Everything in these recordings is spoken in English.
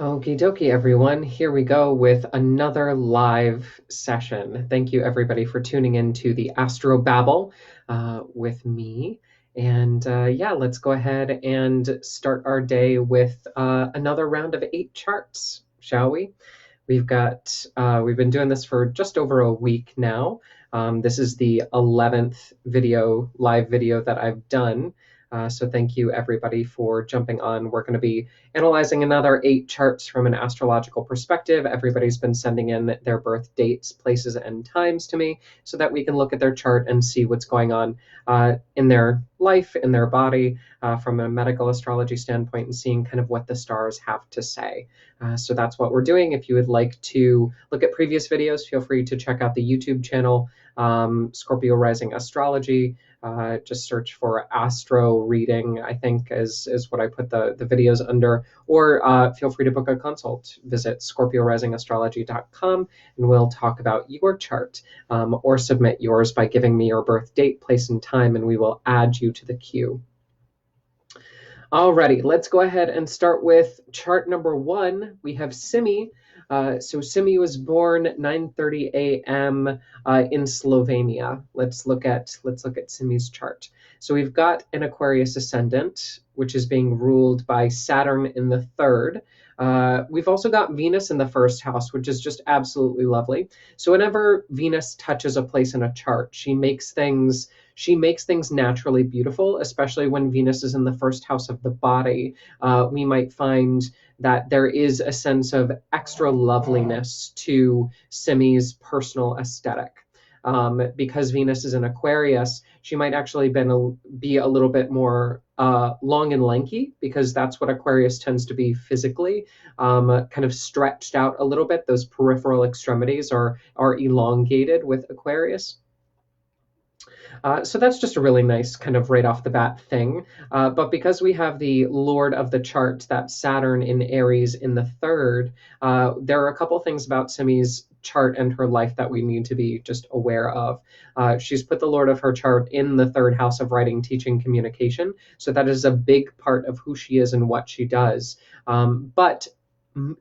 Okie dokie, everyone. Here we go with another live session. Thank you, everybody, for tuning in to the Astro-Babble with me. And yeah, let's go ahead and start our day with another round of 8 charts, shall we? We've been doing this for just over a week now. This is the 11th live video that I've done. So thank you everybody for jumping on. We're going to be analyzing another 8 charts from an astrological perspective. Everybody's been sending in their birth dates, places, and times to me so that we can look at their chart and see what's going on in their life, in their body, from a medical astrology standpoint, and seeing kind of what the stars have to say. So that's what we're doing. If you would like to look at previous videos, feel free to check out the YouTube channel, Scorpio Rising Astrology. Just search for Astro Reading, I think is what I put the videos under, or feel free to book a consult. Visit scorpiorisingastrology.com and we'll talk about your chart, or submit yours by giving me your birth date, place, and time, and we will add you to the queue. Alrighty, let's go ahead and start with chart number 1. We have Simi. So Simi was born 9:30 a.m. In Slovenia. Let's look at Simi's chart. So we've got an Aquarius ascendant, which is being ruled by Saturn in the third. We've also got Venus in the first house, which is just absolutely lovely. So whenever Venus touches a place in a chart, she makes things naturally beautiful, especially when Venus is in the first house of the body. We might find that there is a sense of extra loveliness to Simi's personal aesthetic. Because Venus is in Aquarius, she might actually be a little bit more long and lanky, because that's what Aquarius tends to be physically, kind of stretched out a little bit. Those peripheral extremities are elongated with Aquarius. So that's just a really nice kind of right off the bat thing. But because we have the Lord of the chart, that Saturn in Aries in the third, there are a couple things about Simi's chart and her life that we need to be just aware of. She's put the Lord of her chart in the third house of writing, teaching, communication. So that is a big part of who she is and what she does. But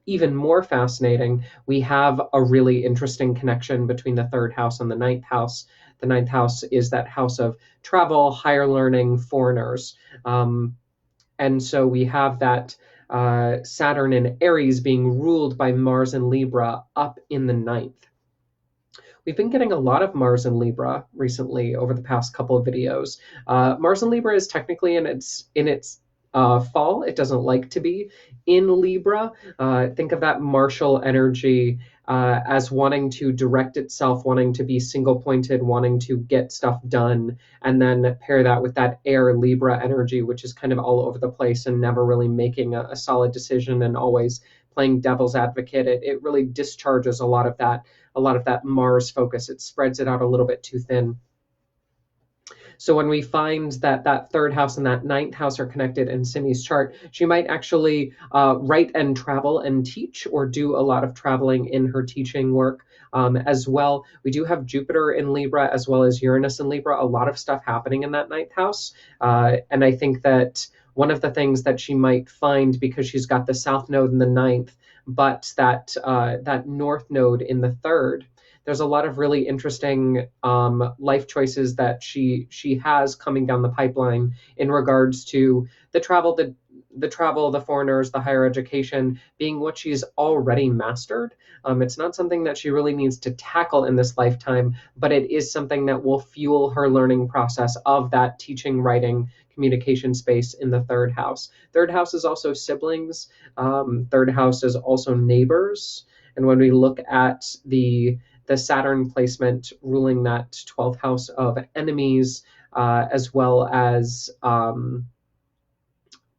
even more fascinating, we have a really interesting connection between the third house and the ninth house. The ninth house is that house of travel, higher learning, foreigners. And so we have that Saturn in Aries being ruled by Mars and Libra up in the ninth. We've been getting a lot of Mars and Libra recently over the past couple of videos. Mars and Libra is technically in its fall. It doesn't like to be in Libra. Think of that martial energy as wanting to direct itself, wanting to be single pointed, wanting to get stuff done, and then pair that with that air Libra energy, which is kind of all over the place and never really making a solid decision and always playing devil's advocate. It really discharges a lot of that Mars focus. It spreads it out a little bit too thin. So when we find that that third house and that ninth house are connected in Simi's chart, she might actually write and travel and teach, or do a lot of traveling in her teaching work as well. We do have Jupiter in Libra as well as Uranus in Libra, a lot of stuff happening in that ninth house. And I think that one of the things that she might find, because she's got the south node in the ninth, but that north node in the third, there's a lot of really interesting life choices that she has coming down the pipeline in regards to the travel, the foreigners, the higher education, being what she's already mastered. It's not something that she really needs to tackle in this lifetime, but it is something that will fuel her learning process of that teaching, writing, communication space in the third house. Third house is also siblings. Third house is also neighbors. And when we look at the Saturn placement ruling that 12th house of enemies, as well as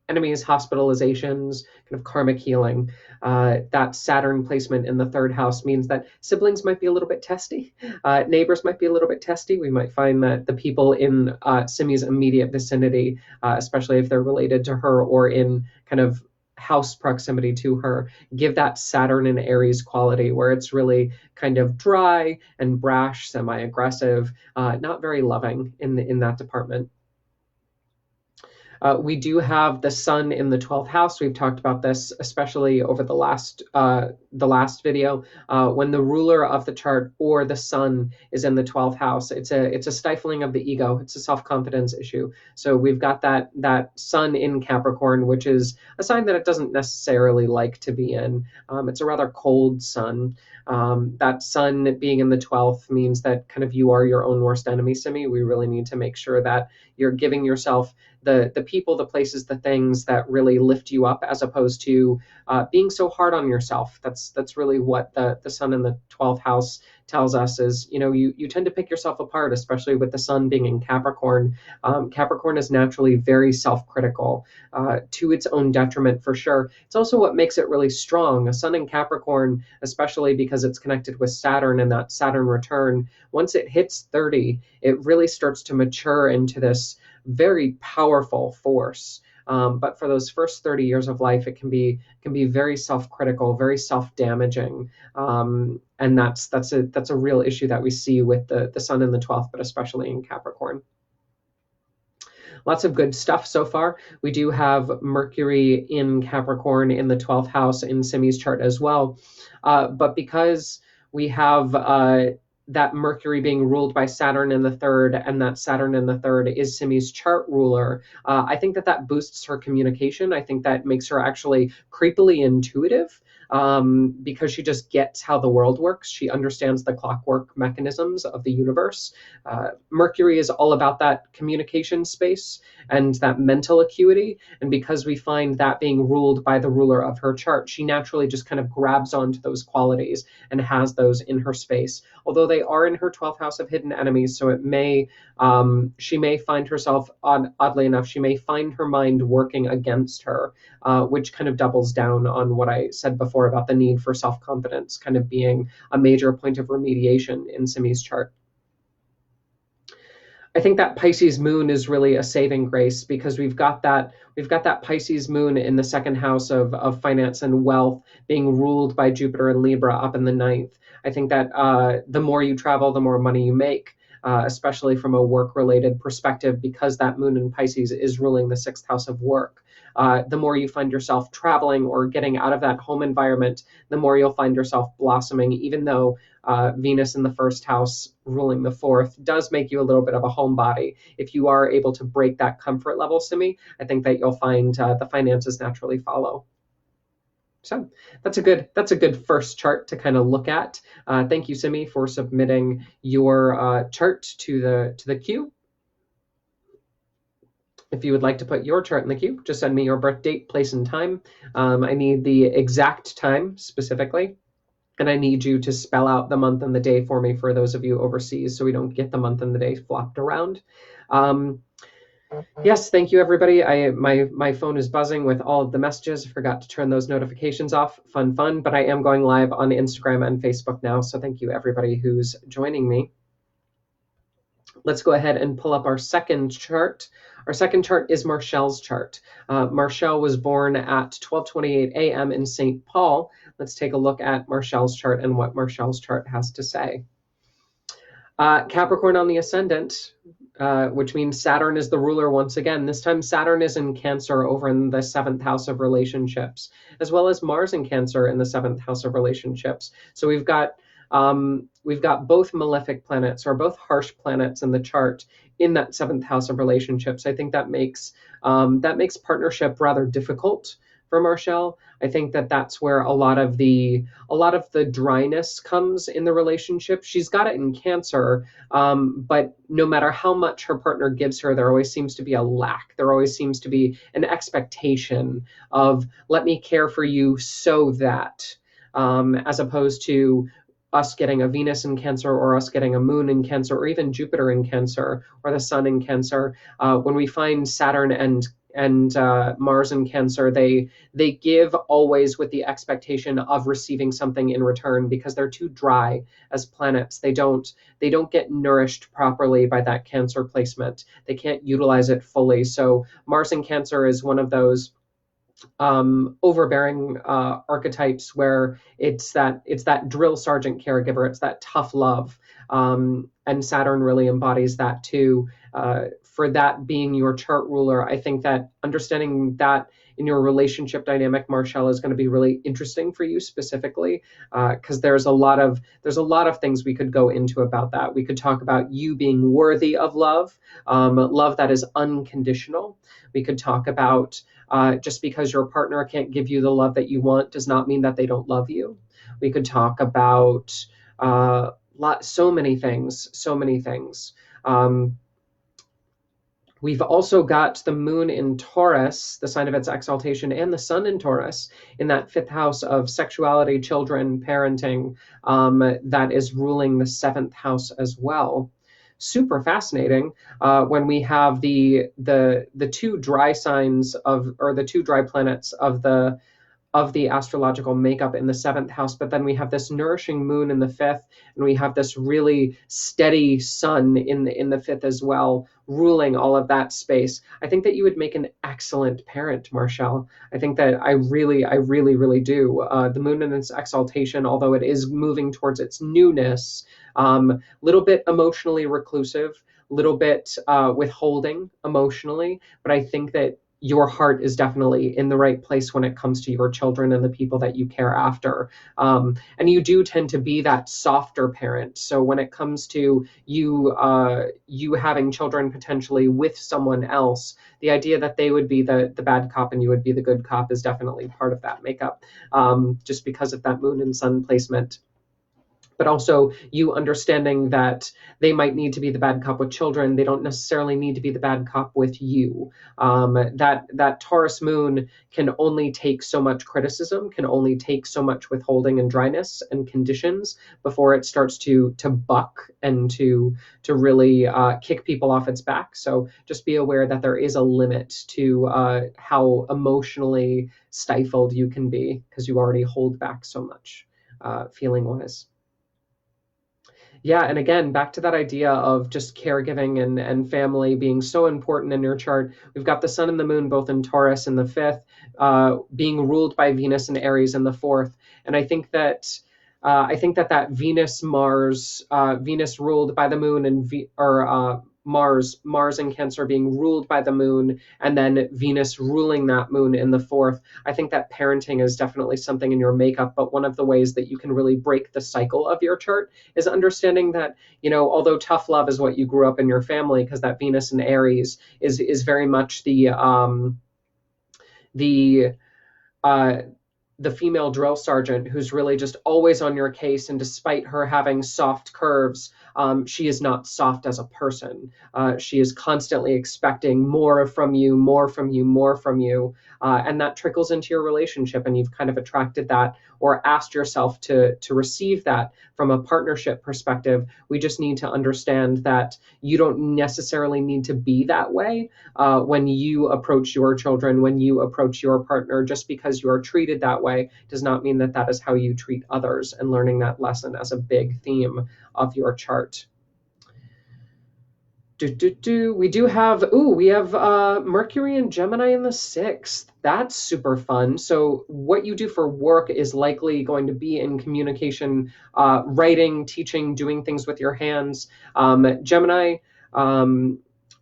enemies, hospitalizations, kind of karmic healing. That Saturn placement in the third house means that siblings might be a little bit testy. Neighbors might be a little bit testy. We might find that the people in Simi's immediate vicinity, especially if they're related to her or in kind of house proximity to her, give that Saturn and Aries quality where it's really kind of dry and brash, semi-aggressive, not very loving in that department. We do have the sun in the 12th house. We've talked about this, especially over the last video. When the ruler of the chart or the sun is in the 12th house, it's a stifling of the ego. It's a self-confidence issue. So we've got that sun in Capricorn, which is a sign that it doesn't necessarily like to be in. It's a rather cold sun. That sun being in the 12th means that kind of you are your own worst enemy, Simi. We really need to make sure that you're giving yourself the people, the places, the things that really lift you up, as opposed to being so hard on yourself. That's really what the sun in the 12th house tells us is, you tend to pick yourself apart, especially with the sun being in Capricorn. Capricorn is naturally very self-critical, to its own detriment for sure. It's also what makes it really strong. A sun in Capricorn, especially because it's connected with Saturn and that Saturn return, once it hits 30, it really starts to mature into this very powerful force. But for those first 30 years of life, it can be very self-critical, very self-damaging, and that's a real issue that we see with the sun in the 12th, but especially in Capricorn. Lots of good stuff so far. We do have Mercury in Capricorn in the 12th house in Simi's chart as well, but because we have that Mercury being ruled by Saturn in the third, and that Saturn in the third is Simi's chart ruler, I think that boosts her communication. I think that makes her actually creepily intuitive, because she just gets how the world works. She understands the clockwork mechanisms of the universe. Mercury is all about that communication space and that mental acuity. And because we find that being ruled by the ruler of her chart, she naturally just kind of grabs onto those qualities and has those in her space. Although they are in her 12th house of hidden enemies, so she may find herself, oddly enough, she may find her mind working against her, which kind of doubles down on what I said before about the need for self-confidence kind of being a major point of remediation in Simi's chart. I think that Pisces moon is really a saving grace, because we've got that Pisces moon in the second house of finance and wealth being ruled by Jupiter and Libra up in the ninth. I think that the more you travel, the more money you make, especially from a work-related perspective, because that moon in Pisces is ruling the sixth house of work. The more you find yourself traveling or getting out of that home environment, the more you'll find yourself blossoming, even though Venus in the first house ruling the fourth does make you a little bit of a homebody. If you are able to break that comfort level, Simi, I think that you'll find the finances naturally follow. So that's a good first chart to kind of look at. Thank you, Simi, for submitting your chart to the queue. If you would like to put your chart in the queue, just send me your birth date, place, and time. I need the exact time specifically, and I need you to spell out the month and the day for me for those of you overseas, so we don't get the month and the day flopped around. Yes, thank you, everybody. My phone is buzzing with all of the messages. I forgot to turn those notifications off. Fun, but I am going live on Instagram and Facebook now, so thank you, everybody who's joining me. Let's go ahead and pull up our second chart. Our second chart is Marcel's chart. Marcel was born at 12:28 a.m. in St. Paul. Let's take a look at Marcel's chart and what Marcel's chart has to say. Capricorn on the ascendant, which means Saturn is the ruler once again. This time Saturn is in Cancer over in the seventh house of relationships, as well as Mars in Cancer in the seventh house of relationships. So we've got both malefic planets, or both harsh planets in the chart in that seventh house of relationships. I think that makes partnership rather difficult for Marcel. I think that's where a lot of the dryness comes in the relationship. She's got it in Cancer, but no matter how much her partner gives her, there always seems to be a lack. There always seems to be an expectation of, let me care for you so that, as opposed to us getting a Venus in Cancer, or us getting a moon in Cancer, or even Jupiter in Cancer, or the sun in Cancer. When we find Saturn and Mars in Cancer, they give always with the expectation of receiving something in return, because they're too dry as planets. They don't get nourished properly by that Cancer placement. They can't utilize it fully. So Mars in Cancer is one of those overbearing archetypes where it's that drill sergeant caregiver, it's that tough love, and Saturn really embodies that too, for that being your chart ruler, I think that understanding that in your relationship dynamic, Marshall, is going to be really interesting for you specifically, because there's a lot of things we could go into about that. We could talk about you being worthy of love, love that is unconditional. We could talk about just because your partner can't give you the love that you want does not mean that they don't love you. We could talk about so many things, so many things. We've also got the moon in Taurus, the sign of its exaltation, and the sun in Taurus in that fifth house of sexuality, children, parenting, that is ruling the seventh house as well. Super fascinating when we have the two dry signs or the two dry planets of the astrological makeup in the seventh house, but then we have this nourishing moon in the fifth, and we have this really steady sun in the fifth as well, ruling all of that space. I think that you would make an excellent parent, Marshall. I think that I really do. The moon in its exaltation, although it is moving towards its newness, little bit emotionally reclusive, little bit withholding emotionally, but I think that your heart is definitely in the right place when it comes to your children and the people that you care after. And you do tend to be that softer parent. So when it comes to you having children potentially with someone else, the idea that they would be the bad cop and you would be the good cop is definitely part of that makeup, just because of that moon and sun placement. But also you understanding that they might need to be the bad cop with children. They don't necessarily need to be the bad cop with you. That Taurus moon can only take so much criticism, can only take so much withholding and dryness and conditions before it starts to buck and to really kick people off its back. So just be aware that there is a limit to how emotionally stifled you can be because you already hold back so much feeling wise. Yeah, and again, back to that idea of just caregiving and family being so important in your chart. We've got the sun and the moon both in Taurus in the fifth, being ruled by Venus and Aries in the fourth. And I think that Venus Mars, Venus ruled by the moon and Mars in Cancer being ruled by the moon, and then Venus ruling that moon in the fourth. I think that parenting is definitely something in your makeup, but one of the ways that you can really break the cycle of your chart is understanding that, although tough love is what you grew up in your family, because that Venus in Aries is very much the the female drill sergeant who's really just always on your case. And despite her having soft curves, she is not soft as a person. She is constantly expecting more from you, more from you, more from you. And that trickles into your relationship. And you've kind of attracted that or asked yourself to receive that from a partnership perspective. We just need to understand that you don't necessarily need to be that way when you approach your children, when you approach your partner. Just because you are treated that way does not mean that that is how you treat others, and learning that lesson as a big theme of your chart. We have Mercury and Gemini in the sixth. That's super fun. So what you do for work is likely going to be in communication, writing, teaching, doing things with your hands. Gemini,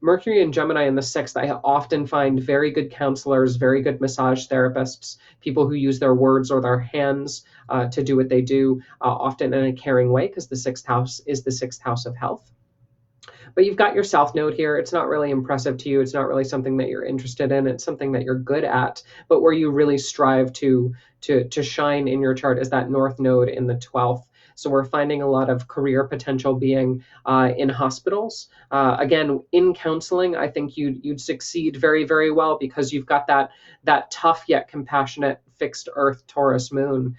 Mercury and Gemini in the sixth, I often find very good counselors, very good massage therapists, people who use their words or their hands to do what they do, often in a caring way, because the sixth house is the sixth house of health. But you've got your South Node here. It's not really impressive to you. It's not really something that you're interested in. It's something that you're good at, but where you really strive to shine in your chart is that North Node in the 12th. So we're finding a lot of career potential being in hospitals. Again, in counseling, I think you'd succeed very, very well because you've got that tough yet compassionate fixed Earth Taurus moon,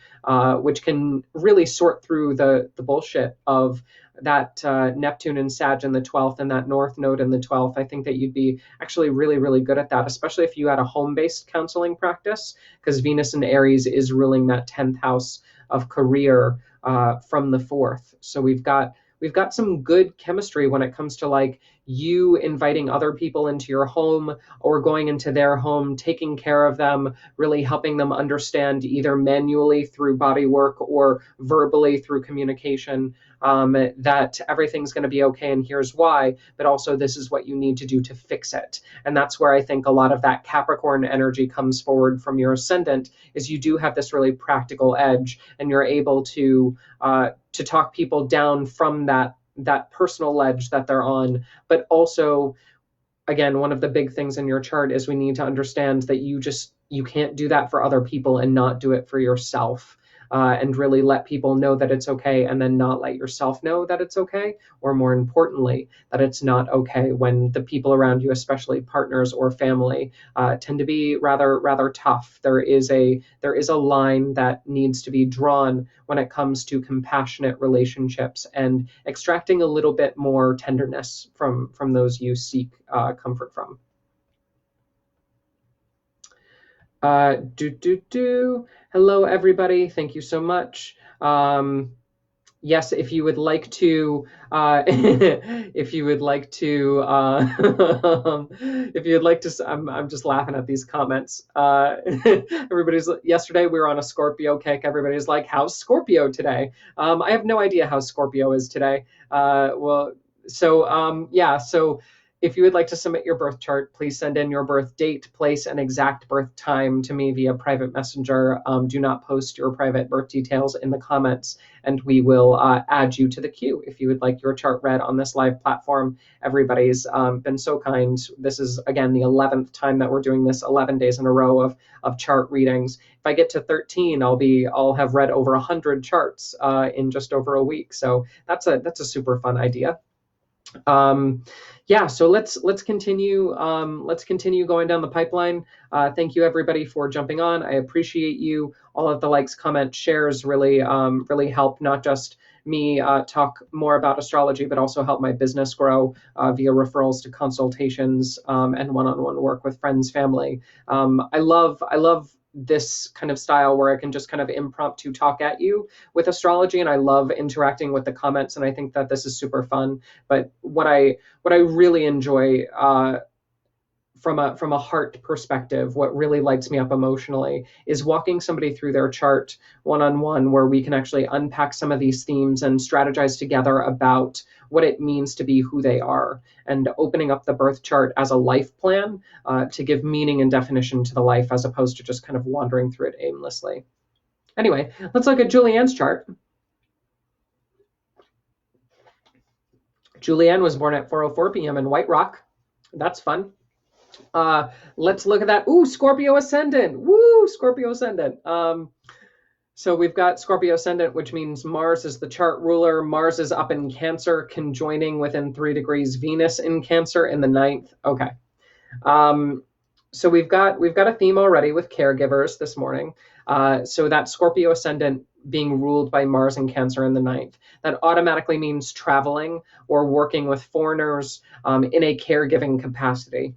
which can really sort through the bullshit of that Neptune and Sag in the 12th and that North Node in the 12th. I think that you'd be actually really, really good at that, especially if you had a home-based counseling practice, because Venus in Aries is ruling that 10th house of career from the 4th. So we've got some good chemistry when it comes to like you inviting other people into your home or going into their home, taking care of them, really helping them understand either manually through body work or verbally through communication, that everything's going to be okay and here's why, but also this is what you need to do to fix it. And that's where I think a lot of that Capricorn energy comes forward from your ascendant, is you do have this really practical edge, and you're able to talk people down from that personal ledge that they're on. But also, again, one of the big things in your chart is we need to understand that you can't do that for other people and not do it for yourself. And really let people know that it's okay, and then not let yourself know that it's okay, or more importantly, that it's not okay when the people around you, especially partners or family, tend to be rather tough. There is a line that needs to be drawn when it comes to compassionate relationships and extracting a little bit more tenderness from those you seek comfort from. Hello, everybody. Thank you so much. Yes, if you would like to, if you would like to, if you'd like to, I'm just laughing at these comments. Yesterday we were on a Scorpio kick. Everybody's like, how's Scorpio today? I have no idea how Scorpio is today. So if you would like to submit your birth chart, please send in your birth date, place, and exact birth time to me via private messenger. Do not post your private birth details in the comments, and we will add you to the queue if you would like your chart read on this live platform. Everybody's been so kind. This is, again, the 11th time that we're doing this, 11 days in a row of chart readings. If I get to 13, I'll have read over 100 charts in just over a week. So that's a super fun idea. So let's continue going down the pipeline. Thank you, everybody, for jumping on. I appreciate you. All of the likes, comments, shares really help not just me talk more about astrology, but also help my business grow via referrals to consultations and one-on-one work with friends, family. I love this kind of style where I can just kind of impromptu talk at you with astrology, and I love interacting with the comments, and I think that this is super fun. But what I really enjoy from a heart perspective, what really lights me up emotionally, is walking somebody through their chart one-on-one, where we can actually unpack some of these themes and strategize together about what it means to be who they are, and opening up the birth chart as a life plan to give meaning and definition to the life, as opposed to just kind of wandering through it aimlessly. Anyway, let's look at Julianne's chart. Julianne was born at 4:04 p.m. in White Rock. That's fun. Let's look at that. Ooh, Scorpio ascendant. Woo, Scorpio ascendant. So we've got Scorpio ascendant, which means Mars is the chart ruler. Mars is up in Cancer, conjoining within 3 degrees Venus in Cancer in the 9th. Okay. So we've got a theme already with caregivers this morning. So that Scorpio ascendant being ruled by Mars and Cancer in the 9th, that automatically means traveling or working with foreigners in a caregiving capacity.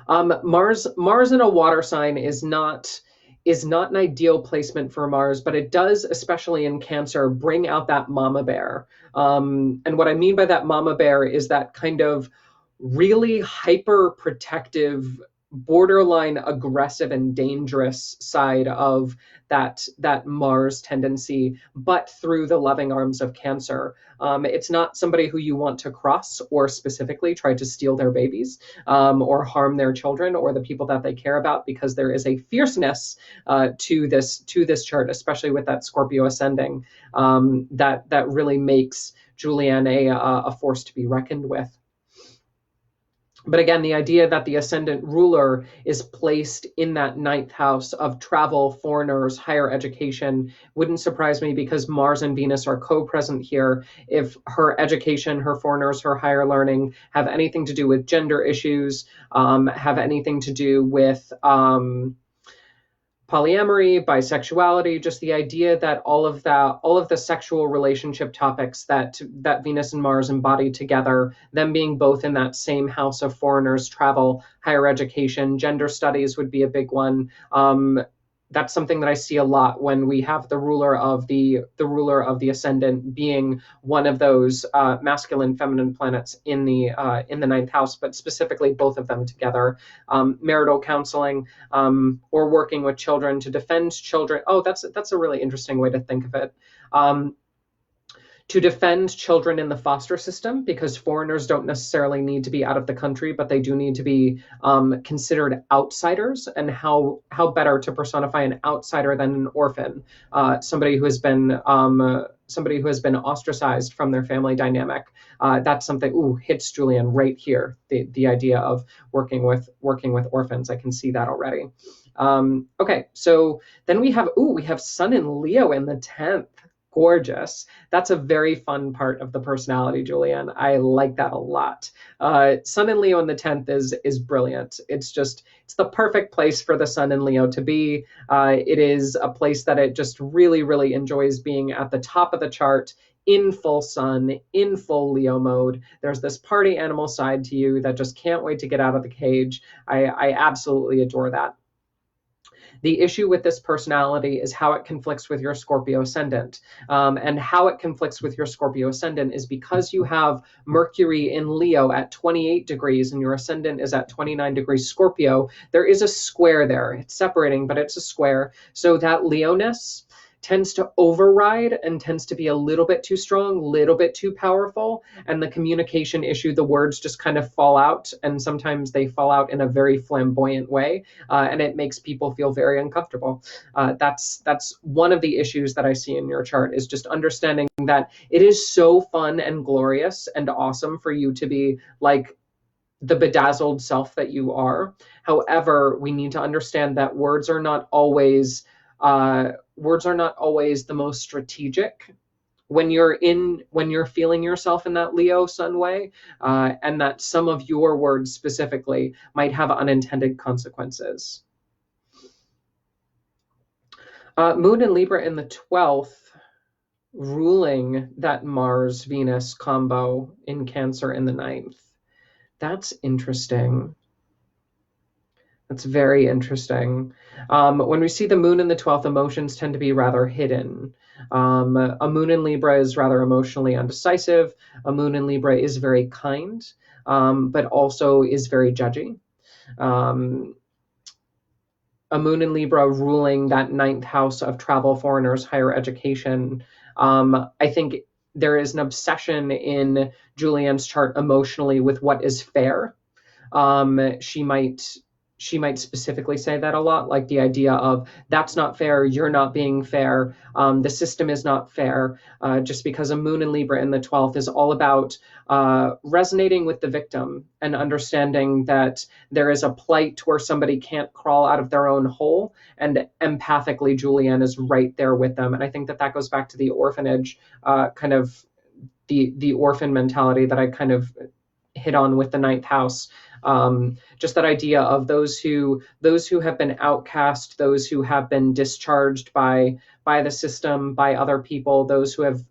Mars in a water sign is not an ideal placement for Mars, but it does, especially in Cancer, bring out that mama bear. And what I mean by that mama bear is that kind of really hyper protective, borderline aggressive and dangerous side of that Mars tendency, but through the loving arms of Cancer. It's not somebody who you want to cross or specifically try to steal their babies or harm their children or the people that they care about, because there is a fierceness to this chart, especially with that Scorpio ascending, that really makes Julianne a force to be reckoned with. But again, the idea that the ascendant ruler is placed in that 9th house of travel, foreigners, higher education wouldn't surprise me, because Mars and Venus are co-present here. If her education, her foreigners, her higher learning have anything to do with gender issues, have anything to do with polyamory, bisexuality, just the idea that all of the sexual relationship topics that Venus and Mars embody together, them being both in that same house of foreigners, travel, higher education, gender studies would be a big one. that's something that I see a lot when we have the ruler of the ascendant being one of those masculine feminine planets in the ninth house, but specifically both of them together. Marital counseling, or working with children to defend children. Oh, that's a really interesting way to think of it. To defend children in the foster system, because foreigners don't necessarily need to be out of the country, but they do need to be considered outsiders, and how better to personify an outsider than an orphan, somebody who has been ostracized from their family dynamic. That's something hits Julian right here. The idea of working with orphans. I can see that already. Okay, so then we have Sun and Leo in the 10th. Gorgeous. That's a very fun part of the personality, Julian. I like that a lot. Sun and Leo in the 10th is brilliant. It's the perfect place for the Sun and Leo to be. It is a place that it just really, really enjoys being at the top of the chart, in full Sun, in full Leo mode. There's this party animal side to you that just can't wait to get out of the cage. I absolutely adore that. The issue with this personality is how it conflicts with your Scorpio ascendant. And how it conflicts with your Scorpio ascendant is because you have Mercury in Leo at 28 degrees and your ascendant is at 29 degrees Scorpio. There is a square there. It's separating, but it's a square. So that Leo-ness tends to override and tends to be a little bit too strong, little bit too powerful. And the communication issue, the words just kind of fall out. And sometimes they fall out in a very flamboyant way. And it makes people feel very uncomfortable. That's one of the issues that I see in your chart, is just understanding that it is so fun and glorious and awesome for you to be like the bedazzled self that you are. However, we need to understand that words are not always the most strategic when you're feeling yourself in that Leo Sun way, and that some of your words specifically might have unintended consequences. Moon and Libra in the 12th, ruling that Mars-Venus combo in Cancer in the 9th. That's interesting. That's very interesting. When we see the moon in the 12th, emotions tend to be rather hidden. A moon in Libra is rather emotionally undecisive. A moon in Libra is very kind, but also is very judgy. A moon in Libra ruling that 9th house of travel, foreigners, higher education. I think there is an obsession in Julianne's chart emotionally with what is fair. She might specifically say that a lot, like the idea of that's not fair, you're not being fair, the system is not fair, just because a moon in Libra in the 12th is all about resonating with the victim and understanding that there is a plight where somebody can't crawl out of their own hole, and empathically Julianne is right there with them. And I think that goes back to the orphanage, kind of the orphan mentality that I kind of hit on with the 9th house. Just that idea of those who have been outcast, those who have been discharged by the system, by other people, those who have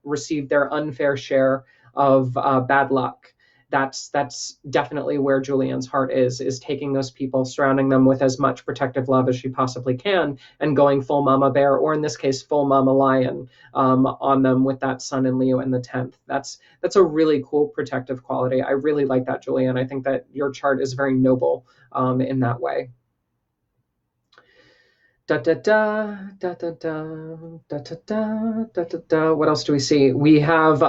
received their unfair share of bad luck. That's definitely where Julianne's heart is taking those people, surrounding them with as much protective love as she possibly can, and going full mama bear, or in this case, full mama lion, on them with that Sun in Leo in the 10th. That's a really cool protective quality. I really like that, Julianne. I think that your chart is very noble in that way. Da da da da da da da da da da da. What else do we see? We have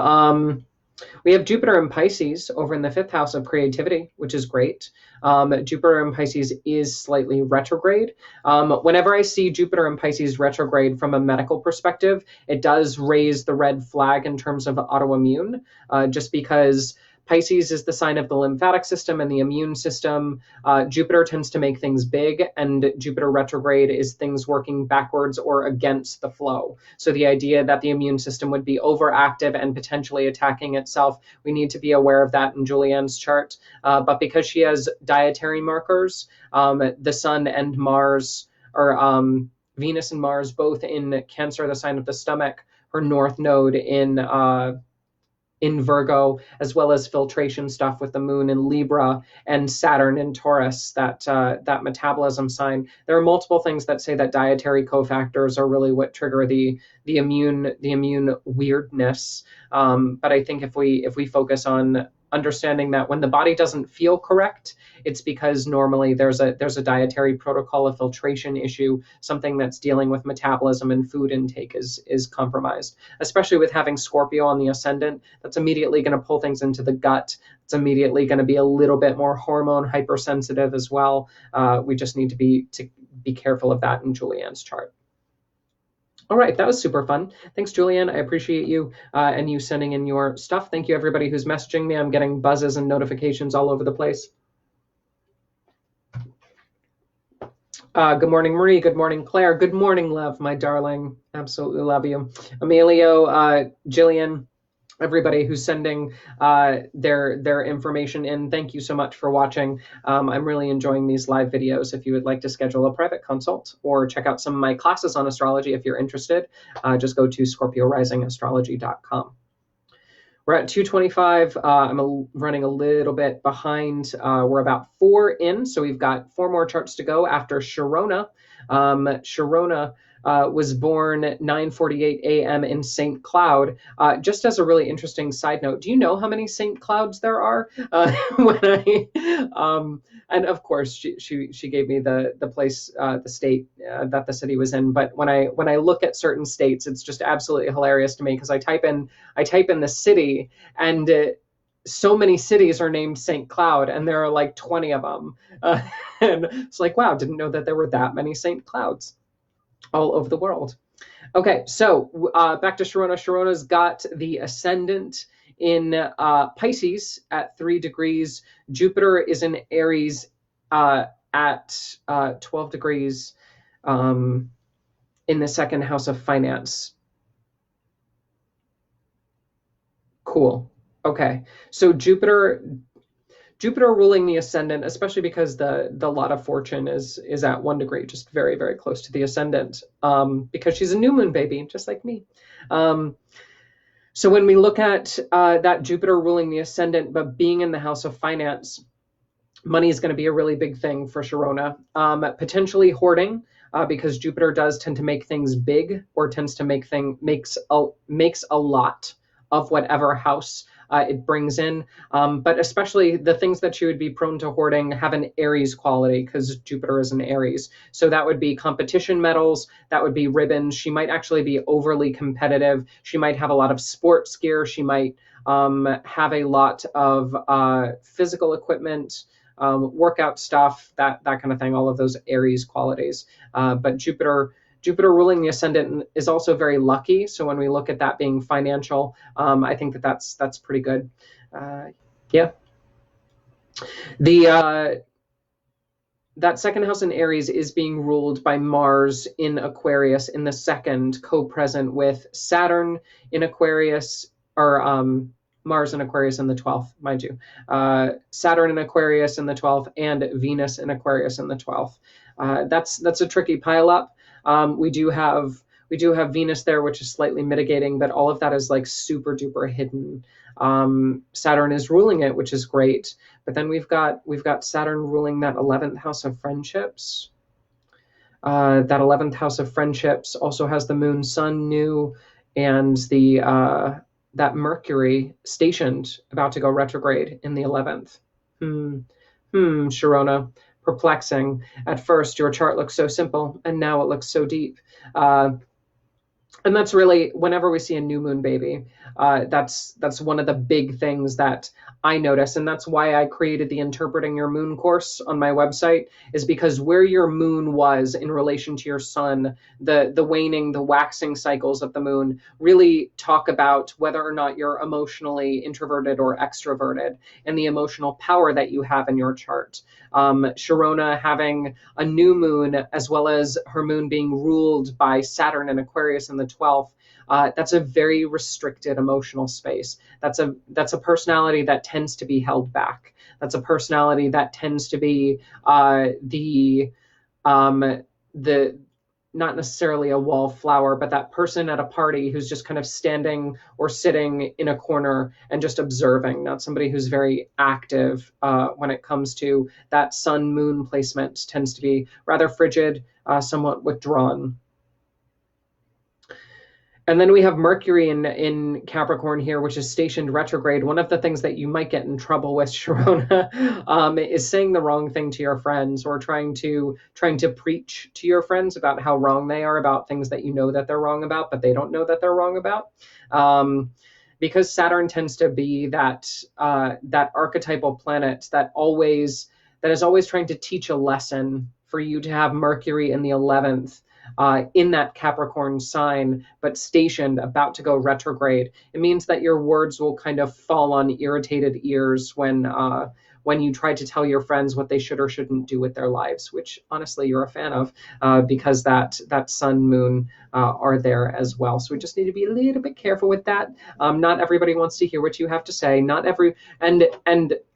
Jupiter in Pisces over in the 5th house of creativity, which is great. Jupiter in Pisces is slightly retrograde. Whenever I see Jupiter in Pisces retrograde from a medical perspective, it does raise the red flag in terms of autoimmune, just because Pisces is the sign of the lymphatic system and the immune system. Jupiter tends to make things big, and Jupiter retrograde is things working backwards or against the flow. So the idea that the immune system would be overactive and potentially attacking itself, we need to be aware of that in Julianne's chart. But because she has dietary markers, the Sun and Mars, or Venus and Mars, both in Cancer, the sign of the stomach, her north node in in Virgo, as well as filtration stuff with the moon in Libra and Saturn in Taurus, that metabolism sign. There are multiple things that say that dietary cofactors are really what trigger the immune weirdness. But I think if we focus on understanding that when the body doesn't feel correct, it's because normally there's a dietary protocol, a filtration issue, something that's dealing with metabolism and food intake is compromised. Especially with having Scorpio on the ascendant, that's immediately going to pull things into the gut. It's immediately going to be a little bit more hormone hypersensitive as well. We just need to be careful of that in Julianne's chart. All right, that was super fun. Thanks, Julianne. I appreciate you and you sending in your stuff. Thank you, everybody who's messaging me. I'm getting buzzes and notifications all over the place. Good morning, Marie. Good morning, Claire. Good morning, love, my darling. Absolutely love you. Emilio, Jillian, everybody who's sending their information in. Thank you so much for watching. I'm really enjoying these live videos. If you would like to schedule a private consult or check out some of my classes on astrology, if you're interested, just go to scorpiorisingastrology.com. We're at 2:25. I'm running a little bit behind. We're about 4 in, so we've got 4 more charts to go after Sharona. Sharona was born 9:48 a.m. in St. Cloud. Just as a really interesting side note, do you know how many St. Clouds there are? And of course, she gave me the place, the state that the city was in. But when I look at certain states, it's just absolutely hilarious to me because I type in the city, and so many cities are named St. Cloud, and there are like 20 of them. And it's like, wow, didn't know that there were that many St. Clouds all over the world. Okay, so back to Sharona. Sharona's got the ascendant in Pisces at 3 degrees. Jupiter is in Aries at 12 degrees in the second house of finance. Cool. Okay, so Jupiter ruling the ascendant, especially because the lot of fortune is at 1 degree, just very, very close to the ascendant, because she's a new moon baby, just like me. So when we look at that Jupiter ruling the ascendant, but being in the house of finance, money is going to be a really big thing for Sharona. Potentially hoarding, because Jupiter does tend to make things big, or tends to makes a lot of whatever house it brings in, but especially the things that she would be prone to hoarding have an Aries quality because Jupiter is an Aries. So that would be competition medals, that would be ribbons. She might actually be overly competitive. She might have a lot of sports gear. She might have a lot of physical equipment, workout stuff, that kind of thing, all of those Aries qualities. But Jupiter ruling the ascendant is also very lucky. So when we look at that being financial, I think that's pretty good. Yeah. That second house in Aries is being ruled by Mars in Aquarius in the second, co-present with Saturn in Aquarius, or Mars in Aquarius in the 12th, mind you. Saturn in Aquarius in the 12th and Venus in Aquarius in the 12th. That's a tricky pileup. We do have Venus there, which is slightly mitigating, but all of that is like super duper hidden. Saturn is ruling it, which is great. But then we've got Saturn ruling that 11th house of friendships. That 11th house of friendships also has the moon, sun, new, and that Mercury stationed, about to go retrograde in the 11th. Sharona. Perplexing. At first, your chart looks so simple, and now it looks so deep. And that's really, whenever we see a new moon baby, that's one of the big things that I notice. And that's why I created the Interpreting Your Moon course on my website, is because where your moon was in relation to your sun, the waning, the waxing cycles of the moon really talk about whether or not you're emotionally introverted or extroverted, and the emotional power that you have in your chart. Sharona having a new moon, as well as her moon being ruled by Saturn and Aquarius in the 12th, that's a very restricted emotional space. That's a personality that tends to be held back. That's a personality that tends to be not necessarily a wallflower, but that person at a party who's just kind of standing or sitting in a corner and just observing, not somebody who's very active when it comes to that sun moon placement. Tends to be rather frigid, somewhat withdrawn. And then we have Mercury in Capricorn here, which is stationed retrograde. One of the things that you might get in trouble with, Sharona, is saying the wrong thing to your friends, or trying to preach to your friends about how wrong they are about things that you know that they're wrong about, but they don't know that they're wrong about. Because Saturn tends to be that archetypal planet that is always trying to teach a lesson. For you to have Mercury in the 11th. In that Capricorn sign, but stationed, about to go retrograde. It means that your words will kind of fall on irritated ears when you try to tell your friends what they should or shouldn't do with their lives, which honestly you're a fan of, because that sun moon are there as well. So we just need to be a little bit careful with that. Not everybody wants to hear what you have to say. And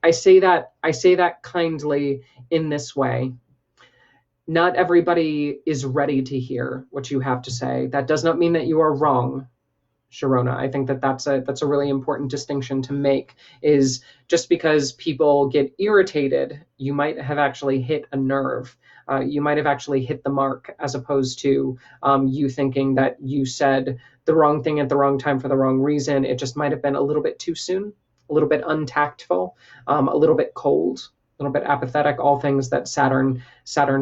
I say that kindly in this way. Not everybody is ready to hear what you have to say. That does not mean that you are wrong, Sharona. I think that's a really important distinction to make, is just because people get irritated, you might have actually hit a nerve. You might have actually hit the mark, as opposed to you thinking that you said the wrong thing at the wrong time for the wrong reason. It just might have been a little bit too soon, a little bit untactful, a little bit cold, a little bit apathetic, all things that Saturn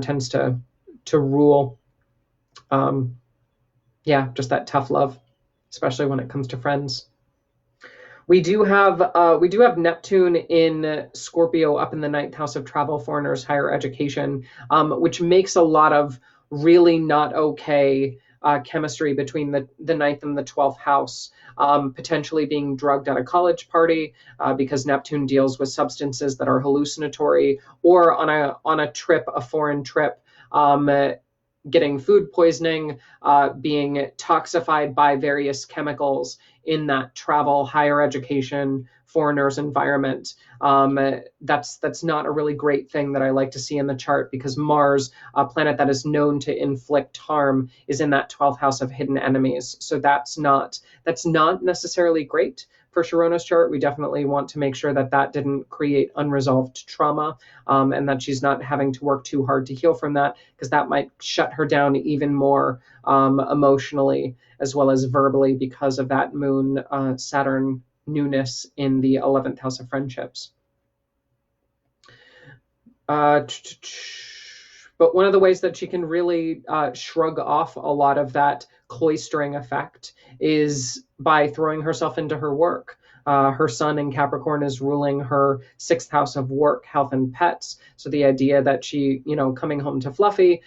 tends to rule. Just that tough love, especially when it comes to friends. We do have Neptune in Scorpio up in the 9th house of travel, foreigners, higher education, which makes a lot of really not okay chemistry between the 9th and the 12th house. Potentially being drugged at a college party, because Neptune deals with substances that are hallucinatory, or on a trip, a foreign trip, getting food poisoning, being toxified by various chemicals in that travel, higher education, foreigners environment. That's not a really great thing that I like to see in the chart, because Mars, a planet that is known to inflict harm, is in that 12th house of hidden enemies. So that's not necessarily great for Sharona's chart. We definitely want to make sure that didn't create unresolved trauma, and that she's not having to work too hard to heal from that, because that might shut her down even more emotionally as well as verbally, because of that moon Saturn newness in the 11th house of friendships. But one of the ways that she can really shrug off a lot of that cloistering effect is by throwing herself into her work. Her sun in Capricorn is ruling her 6th house of work, health, and pets. So the idea that she, coming home to Fluffy,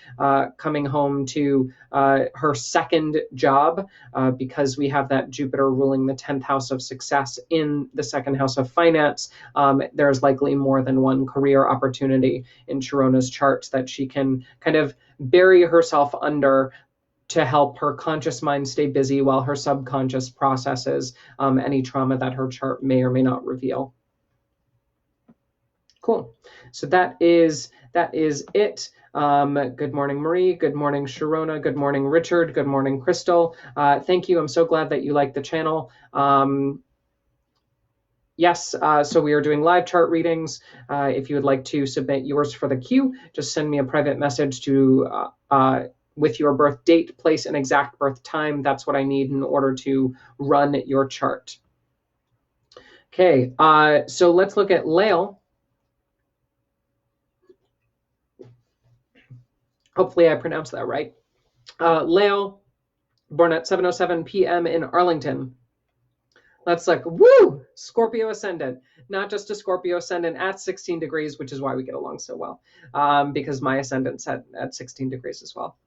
coming home to her second job, because we have that Jupiter ruling the 10th house of success in the 2nd house of finance, there's likely more than one career opportunity in Sharona's charts that she can kind of bury herself under, to help her conscious mind stay busy while her subconscious processes any trauma that her chart may or may not reveal. Cool. So that is it. Good morning, Marie. Good morning, Sharona. Good morning, Richard. Good morning, Crystal. Thank you. I'm so glad that you like the channel. Yes, so we are doing live chart readings. If you would like to submit yours for the queue, just send me a private message to with your birth date, place, and exact birth time. That's what I need in order to run your chart. Okay, so let's look at Lael. Hopefully I pronounced that right. Lael, born at 7:07 p.m. in Arlington. That's like, woo, Scorpio ascendant. Not just a Scorpio ascendant at 16 degrees, which is why we get along so well, because my ascendant's at 16 degrees as well.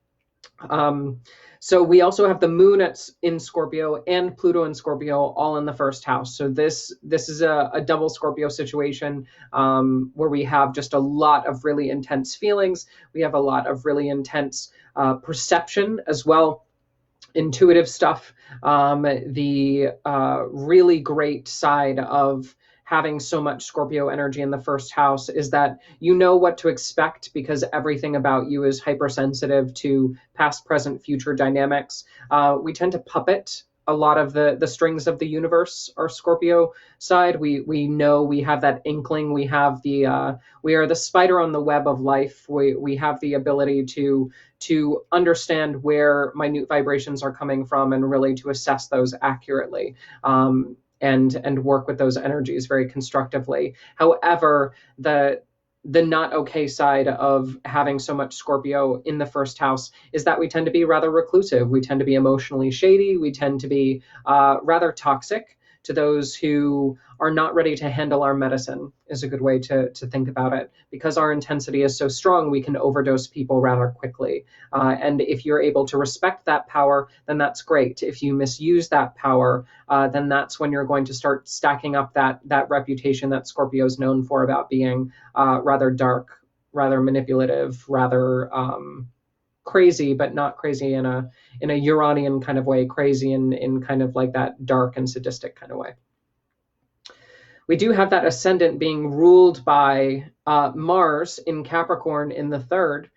So we also have the moon in Scorpio and Pluto in Scorpio, all in the 1st house. So this is a double Scorpio situation, where we have just a lot of really intense feelings. We have a lot of really intense perception as well, intuitive stuff. The really great side of having so much Scorpio energy in the first house is that you know what to expect because everything about you is hypersensitive to past, present, future dynamics. We tend to puppet a lot of the strings of the universe. Our Scorpio side, we know, we have that inkling, we have the we are the spider on the web of life. We have the ability to understand where minute vibrations are coming from and really to assess those accurately. And work with those energies very constructively. However, the not okay side of having so much Scorpio in the first house is that we tend to be rather reclusive. We tend to be emotionally shady. We tend to be rather toxic to those who are not ready to handle our medicine, is a good way to think about it. Because our intensity is so strong, we can overdose people rather quickly. And if you're able to respect that power, then that's great. If you misuse that power, then that's when you're going to start stacking up that reputation that Scorpio is known for about being rather dark, rather manipulative, rather crazy, but not crazy in a Uranian kind of way, crazy in kind of like that dark and sadistic kind of way. We do have that ascendant being ruled by Mars in Capricorn in the third.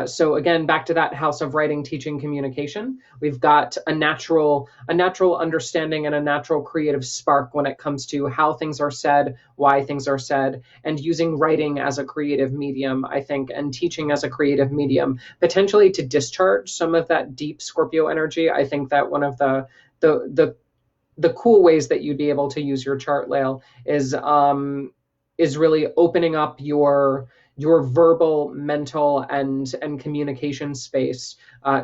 So again, back to that house of writing, teaching, communication. We've got a natural understanding and a natural creative spark when it comes to how things are said, why things are said, and using writing as a creative medium, I think, and teaching as a creative medium, potentially to discharge some of that deep Scorpio energy. I think that one of the cool ways that you'd be able to use your chart, Lael, is really opening up your verbal, mental, and communication space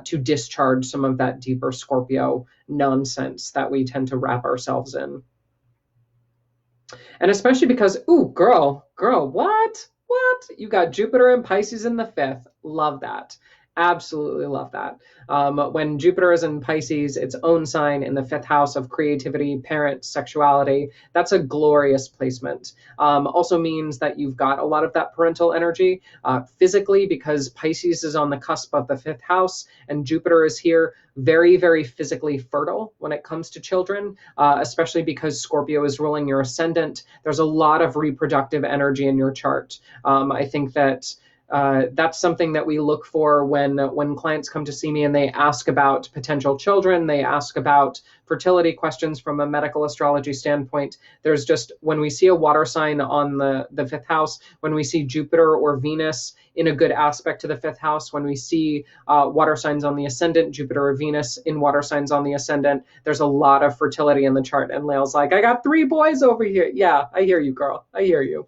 to discharge some of that deeper Scorpio nonsense that we tend to wrap ourselves in. And especially because, ooh, girl, what? You got Jupiter and Pisces in the fifth. Love that. Absolutely love that. When Jupiter is in Pisces, its own sign in the fifth house of creativity, parent, sexuality, that's a glorious placement. Also means that you've got a lot of that parental energy physically, because Pisces is on the cusp of the fifth house and Jupiter is here, very, very physically fertile when it comes to children, especially because Scorpio is ruling your ascendant. There's a lot of reproductive energy in your chart. I think that that's something that we look for when clients come to see me and they ask about potential children, they ask about fertility questions from a medical astrology standpoint. There's just, when we see a water sign on the fifth house, when we see Jupiter or Venus in a good aspect to the fifth house, when we see water signs on the ascendant, Jupiter or Venus in water signs on the ascendant, there's a lot of fertility in the chart. And Lael's like, I got 3 boys over here. Yeah, I hear you, girl. I hear you.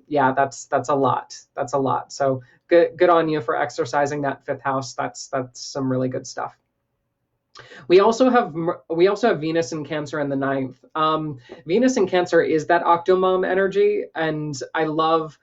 Yeah, that's a lot. That's a lot. So good on you for exercising that fifth house. That's some really good stuff. We also have Venus in Cancer in the ninth. Venus in Cancer is that Octomom energy, and I love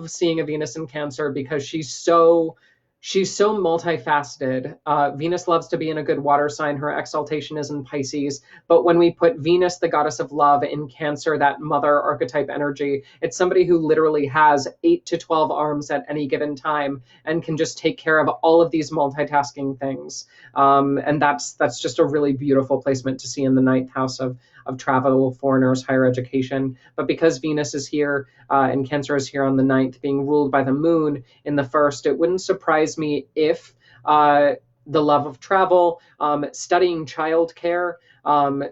seeing a Venus in Cancer because she's so multifaceted. Venus loves to be in a good water sign. Her exaltation is in Pisces. But when we put Venus, the goddess of love, in Cancer, that mother archetype energy, it's somebody who literally has 8 to 12 arms at any given time and can just take care of all of these multitasking things. And that's just a really beautiful placement to see in the ninth house of travel, foreigners, higher education. But because Venus is here and Cancer is here on the ninth, being ruled by the moon in the first, it wouldn't surprise me if the love of travel, studying childcare,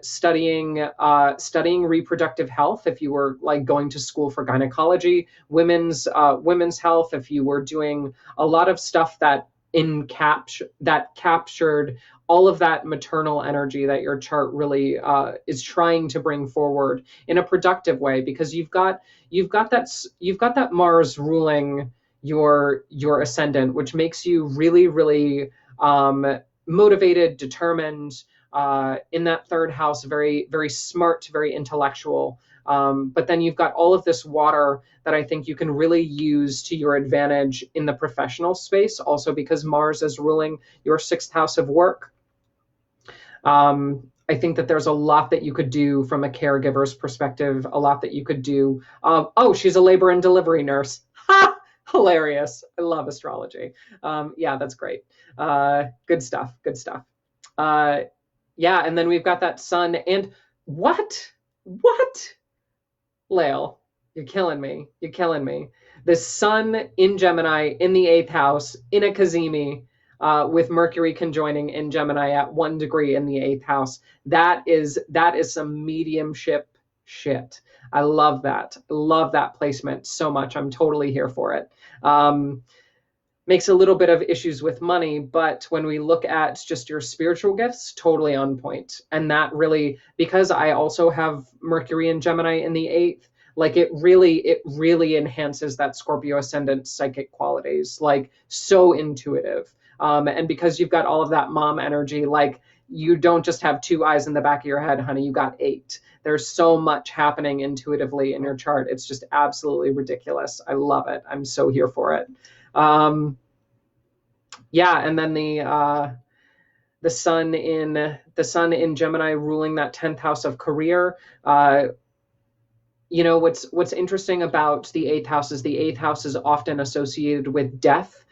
studying reproductive health, if you were like going to school for gynecology, women's health, if you were doing a lot of stuff that captured all of that maternal energy that your chart really is trying to bring forward in a productive way, because you've got that Mars ruling your ascendant, which makes you really, really motivated, determined, in that third house, very, very smart, very intellectual. But then you've got all of this water that I think you can really use to your advantage in the professional space, also because Mars is ruling your sixth house of work. I think that there's a lot that you could do from a caregiver's perspective, a lot that you could do. Oh, she's a labor and delivery nurse. Ha! Hilarious. I love astrology. Yeah, that's great. Good stuff. Yeah, and then we've got that sun. And what? Lael, you're killing me. You're killing me. The sun in Gemini in the eighth house in a Kazemi, with Mercury conjoining in Gemini at 1 degree in the eighth house. That is some mediumship shit. I love that. Love that placement so much. I'm totally here for it. Makes a little bit of issues with money, but when we look at just your spiritual gifts, totally on point. And that really, because I also have Mercury and Gemini in the eighth, like it really enhances that Scorpio ascendant psychic qualities, like so intuitive. And because you've got all of that mom energy, like you don't just have two eyes in the back of your head, honey, you got eight. There's so much happening intuitively in your chart. It's just absolutely ridiculous. I love it. I'm so here for it. Yeah, and then the sun in Gemini ruling that 10th house of career. You know, what's interesting about the eighth house is the eighth house is often associated with death,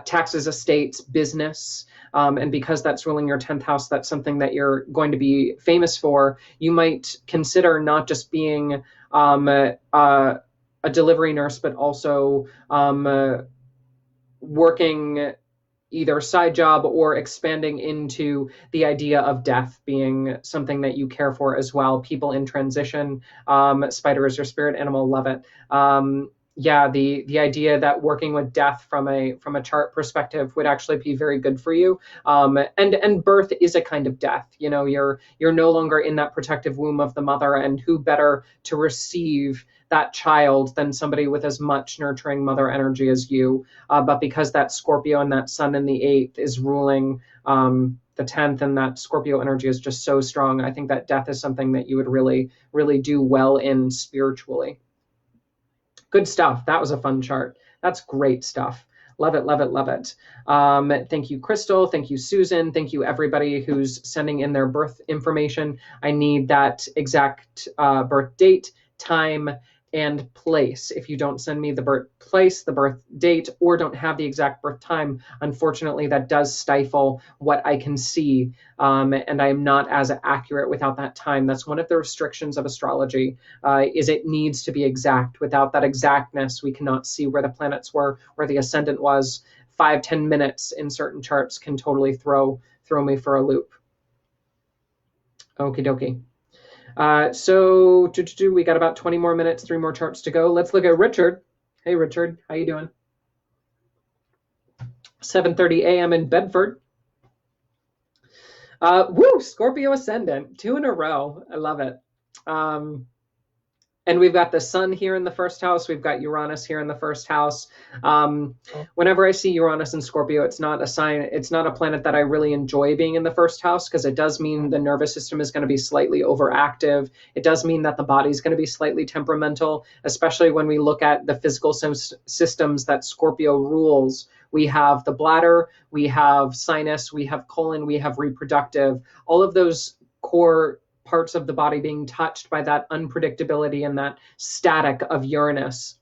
taxes, estates, business. And because that's ruling your 10th house, that's something that you're going to be famous for. You might consider not just being a delivery nurse, but also working either side job or expanding into the idea of death being something that you care for as well. People in transition, spider is your spirit animal, love it. Yeah, the idea that working with death from a chart perspective would actually be very good for you. And birth is a kind of death. You know, you're no longer in that protective womb of the mother, and who better to receive that child than somebody with as much nurturing mother energy as you. But because that Scorpio and that sun in the eighth is ruling the 10th, and that Scorpio energy is just so strong, I think that death is something that you would really, really do well in spiritually. Good stuff. That was a fun chart. That's great stuff. Love it, love it, love it. Thank you, Crystal. Thank you, Susan. Thank you, everybody who's sending in their birth information. I need that exact birth date, time, and place. If you don't send me the birth place, the birth date, or don't have the exact birth time, unfortunately, that does stifle what I can see, and I am not as accurate without that time. That's one of the restrictions of astrology, is it needs to be exact. Without that exactness, we cannot see where the planets were, where the ascendant was. 5-10 minutes in certain charts can totally throw me for a loop. Okie dokie. So we got about 20 more minutes, 3 more charts to go. Let's look at Richard. Hey, Richard, how you doing? 7:30 a.m. in Bedford. Woo, Scorpio ascendant, 2 in a row. I love it. And we've got the sun here in the first house. We've got Uranus here in the first house. Whenever I see Uranus and Scorpio, it's not a sign, it's not a planet that I really enjoy being in the first house, because it does mean the nervous system is going to be slightly overactive. It does mean that the body is going to be slightly temperamental, especially when we look at the physical systems that Scorpio rules. We have the bladder, we have sinus, we have colon, we have reproductive, all of those core parts of the body being touched by that unpredictability and that static of Uranus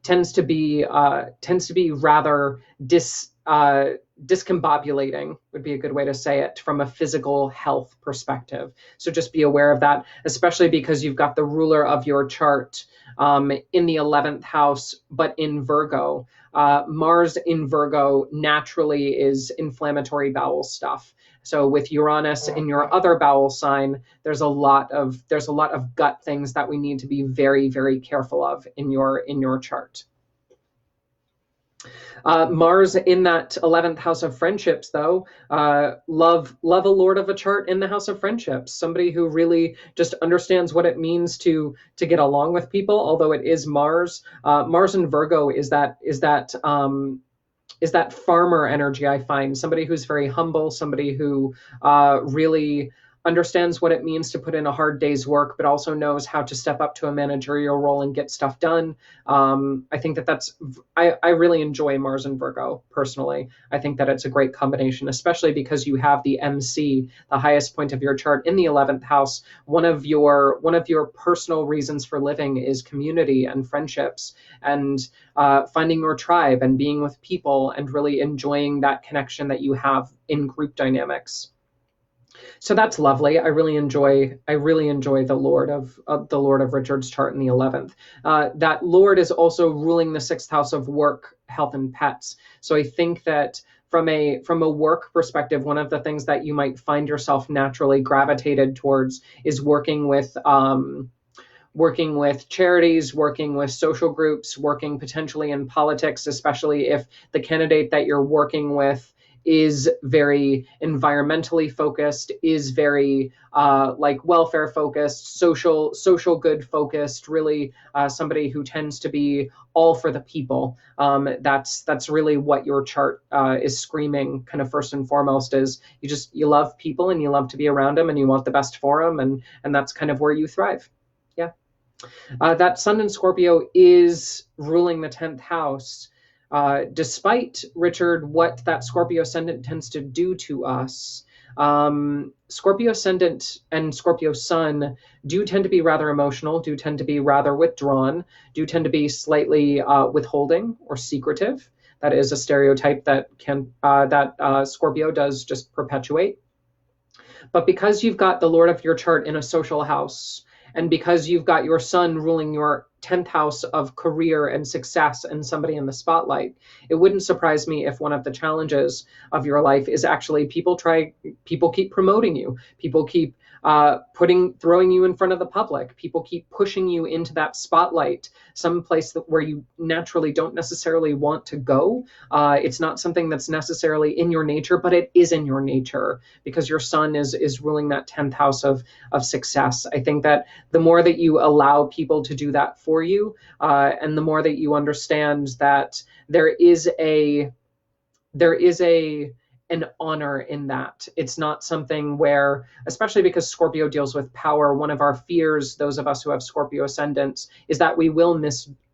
tends to be rather discombobulating, would be a good way to say it, from a physical health perspective. So just be aware of that, especially because you've got the ruler of your chart in the 11th house, but in Virgo. Mars in Virgo naturally is inflammatory bowel stuff. So with Uranus in your other bowel sign, there's a lot of gut things that we need to be very, very careful of in your chart. Mars in that 11th house of friendships, though, love a lord of a chart in the house of friendships, somebody who really just understands what it means to get along with people. Although it is Mars, Mars in Virgo is that farmer energy. I find somebody who's very humble, somebody who really understands what it means to put in a hard day's work, but also knows how to step up to a managerial role and get stuff done. I think I really enjoy Mars and Virgo personally. I think that it's a great combination, especially because you have the MC, the highest point of your chart, in the 11th house. One of your personal reasons for living is community and friendships, and finding your tribe and being with people and really enjoying that connection that you have in group dynamics. So that's lovely. I really enjoy the Lord of Richard's chart in the 11th. That Lord is also ruling the 6th house of work, health, and pets. So I think that from a work perspective, one of the things that you might find yourself naturally gravitated towards is working with charities, working with social groups, working potentially in politics, especially if the candidate that you're working with is very environmentally focused, is very like welfare focused, social good focused, really somebody who tends to be all for the people. That's really what your chart is screaming, kind of first and foremost, is you love people and you love to be around them and you want the best for them, and that's kind of where you thrive. Yeah. That Sun in Scorpio is ruling the 10th house. Despite, Richard, what that Scorpio ascendant tends to do to us, Scorpio ascendant and Scorpio sun do tend to be rather emotional, do tend to be rather withdrawn, do tend to be slightly withholding or secretive. That is a stereotype that Scorpio does just perpetuate. But because you've got the Lord of your chart in a social house, and because you've got your sun ruling your 10th house of career and success and somebody in the spotlight, it wouldn't surprise me if one of the challenges of your life is actually people keep promoting you, people keep throwing you in front of the public, people keep pushing you into that spotlight, some place where you naturally don't necessarily want to go. It's not something that's necessarily in your nature, but it is in your nature because your sun is ruling that 10th house of success. I think that the more that you allow people to do that for you, and the more that you understand that there is an honor in that. It's not something where, especially because Scorpio deals with power, one of our fears, those of us who have Scorpio ascendants, is that we will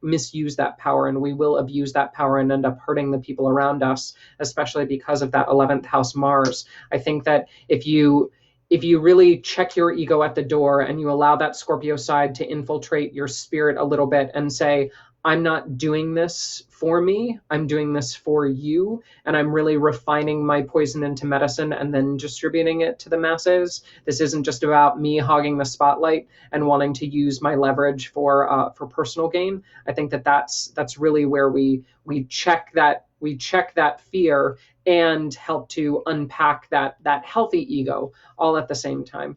misuse that power and we will abuse that power and end up hurting the people around us, especially because of that 11th house Mars. I think that if you really check your ego at the door and you allow that Scorpio side to infiltrate your spirit a little bit and say, I'm not doing this for me, I'm doing this for you, and I'm really refining my poison into medicine and then distributing it to the masses. This isn't just about me hogging the spotlight and wanting to use my leverage for personal gain. I think that that's really where we check that fear and help to unpack that healthy ego all at the same time.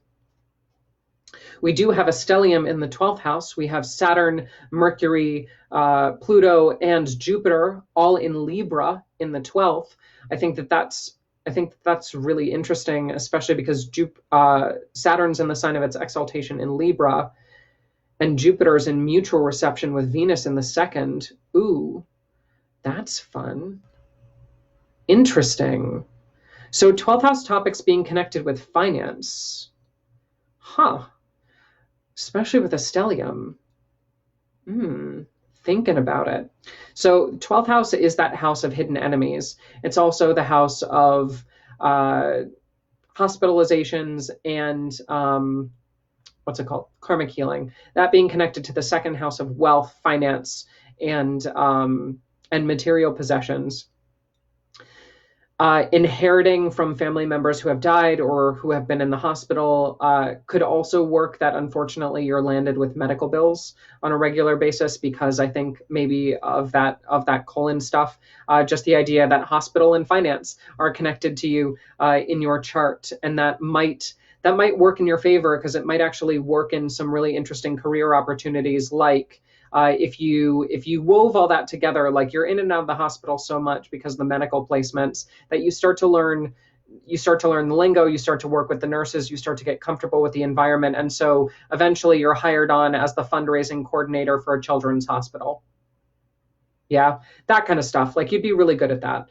We do have a stellium in the 12th house. We have Saturn, Mercury, Pluto, and Jupiter all in Libra in the 12th. I think that's really interesting, especially because Saturn's in the sign of its exaltation in Libra, and Jupiter's in mutual reception with Venus in the 2nd. Ooh, that's fun. Interesting. So 12th house topics being connected with finance. Huh. Especially with a stellium. Thinking about it. So 12th house is that house of hidden enemies. It's also the house of hospitalizations and what's it called? Karmic healing. That being connected to the 2nd house of wealth, finance, and material possessions. Inheriting from family members who have died or who have been in the hospital could also work that unfortunately you're landed with medical bills on a regular basis, because I think maybe of that colon stuff, just the idea that hospital and finance are connected to you in your chart, and that might work in your favor, because it might actually work in some really interesting career opportunities, like if you wove all that together, like you're in and out of the hospital so much because of the medical placements, that you start to learn the lingo, you start to work with the nurses, you start to get comfortable with the environment, and so eventually you're hired on as the fundraising coordinator for a children's hospital. Yeah, that kind of stuff. Like, you'd be really good at that.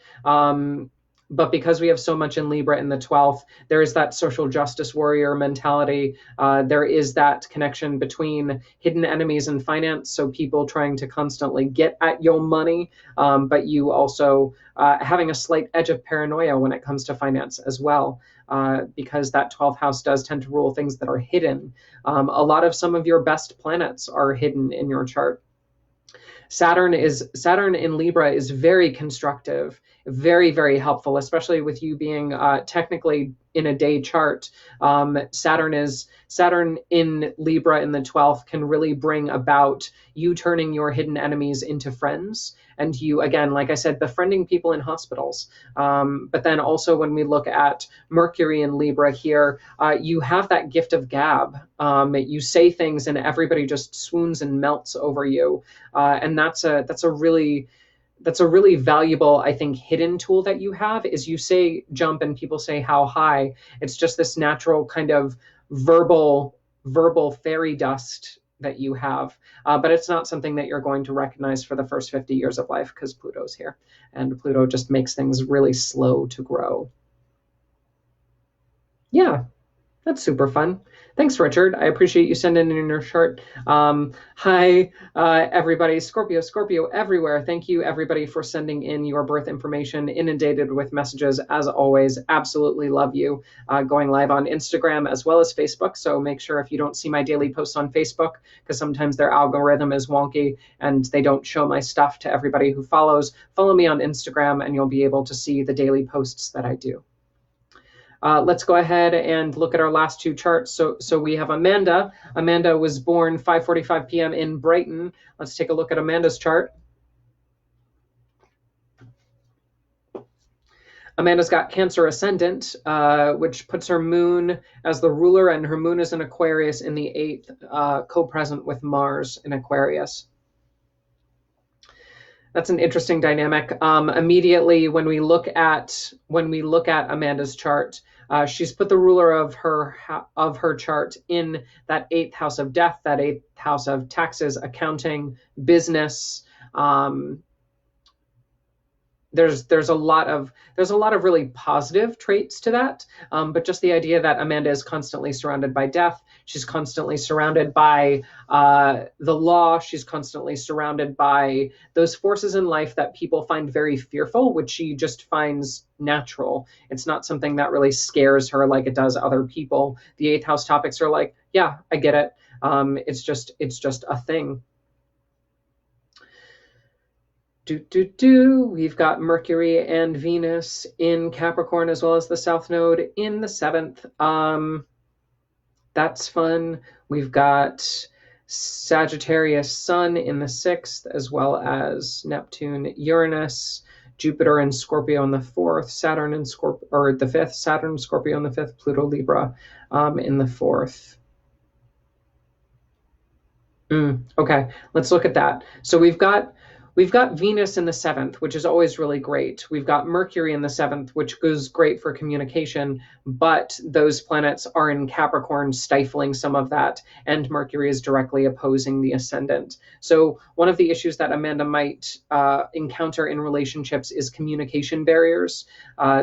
But because we have so much in Libra in the 12th, there is that social justice warrior mentality. There is that connection between hidden enemies and finance, so people trying to constantly get at your money, but you also having a slight edge of paranoia when it comes to finance as well, because that 12th house does tend to rule things that are hidden. A lot of some of your best planets are hidden in your chart. Saturn in Libra is very constructive. very, very helpful, especially with you being technically in a day chart. Saturn in Libra in the 12th can really bring about you turning your hidden enemies into friends, and you, again, like I said, befriending people in hospitals. But then also when we look at Mercury in Libra here, you have that gift of gab. You say things and everybody just swoons and melts over you, and that's a really valuable, I think, hidden tool that you have. Is you say jump and people say how high. It's just this natural kind of verbal fairy dust that you have, but it's not something that you're going to recognize for the first 50 years of life because Pluto's here, and Pluto just makes things really slow to grow. Yeah, that's super fun. Thanks, Richard. I appreciate you sending in your chart. Hi, everybody. Scorpio everywhere. Thank you, everybody, for sending in your birth information, inundated with messages. As always, absolutely love you. Going live on Instagram as well as Facebook. So make sure if you don't see my daily posts on Facebook, because sometimes their algorithm is wonky and they don't show my stuff to everybody who follows, follow me on Instagram and you'll be able to see the daily posts that I do. Let's go ahead and look at our last two charts. So we have Amanda. Amanda was born 5:45 p.m. in Brighton. Let's take a look at Amanda's chart. Amanda's got Cancer ascendant, which puts her moon as the ruler, and her moon is in Aquarius in the 8th, co-present with Mars in Aquarius. That's an interesting dynamic. Immediately when we look at Amanda's chart, she's put the ruler of her chart in that 8th house of death, that 8th house of taxes, accounting, business. There's a lot of really positive traits to that, but just the idea that Amanda is constantly surrounded by death, she's constantly surrounded by the law, she's constantly surrounded by those forces in life that people find very fearful, which she just finds natural. It's not something that really scares her like it does other people. The 8th house topics are like, yeah, I get it. It's just a thing. We've got Mercury and Venus in Capricorn, as well as the South Node in the 7th. That's fun. We've got Sagittarius Sun in the 6th, as well as Neptune, Uranus, Jupiter and Scorpio in the 4th, Saturn and Scorpio, or the 5th, Saturn, Scorpio in the 5th, Pluto, Libra in the 4th. Okay, let's look at that. So we've got Venus in the 7th, which is always really great. We've got Mercury in the 7th, which goes great for communication, but those planets are in Capricorn, stifling some of that, and Mercury is directly opposing the ascendant. So one of the issues that Amanda might encounter in relationships is communication barriers.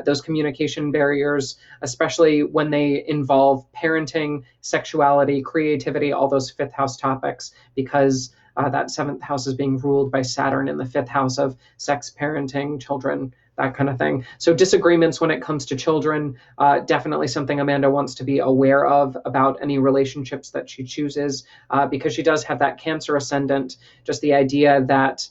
Those communication barriers, especially when they involve parenting, sexuality, creativity, all those 5th house topics, because that 7th house is being ruled by Saturn in the 5th house of sex, parenting, children, that kind of thing. So disagreements when it comes to children, definitely something Amanda wants to be aware of about any relationships that she chooses, because she does have that Cancer ascendant, just the idea that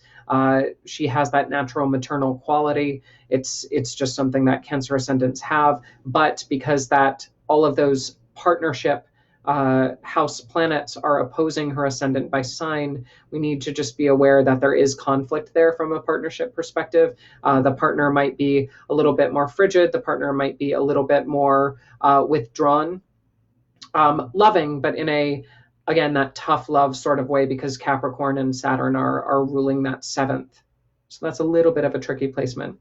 she has that natural maternal quality. It's just something that Cancer ascendants have, but because that all of those partnership house planets are opposing her ascendant by sign, we need to just be aware that there is conflict there from a partnership perspective. The partner might be a little bit more frigid. The partner might be a little bit more withdrawn, loving, but in again, that tough love sort of way, because Capricorn and Saturn are ruling that 7th. So that's a little bit of a tricky placement.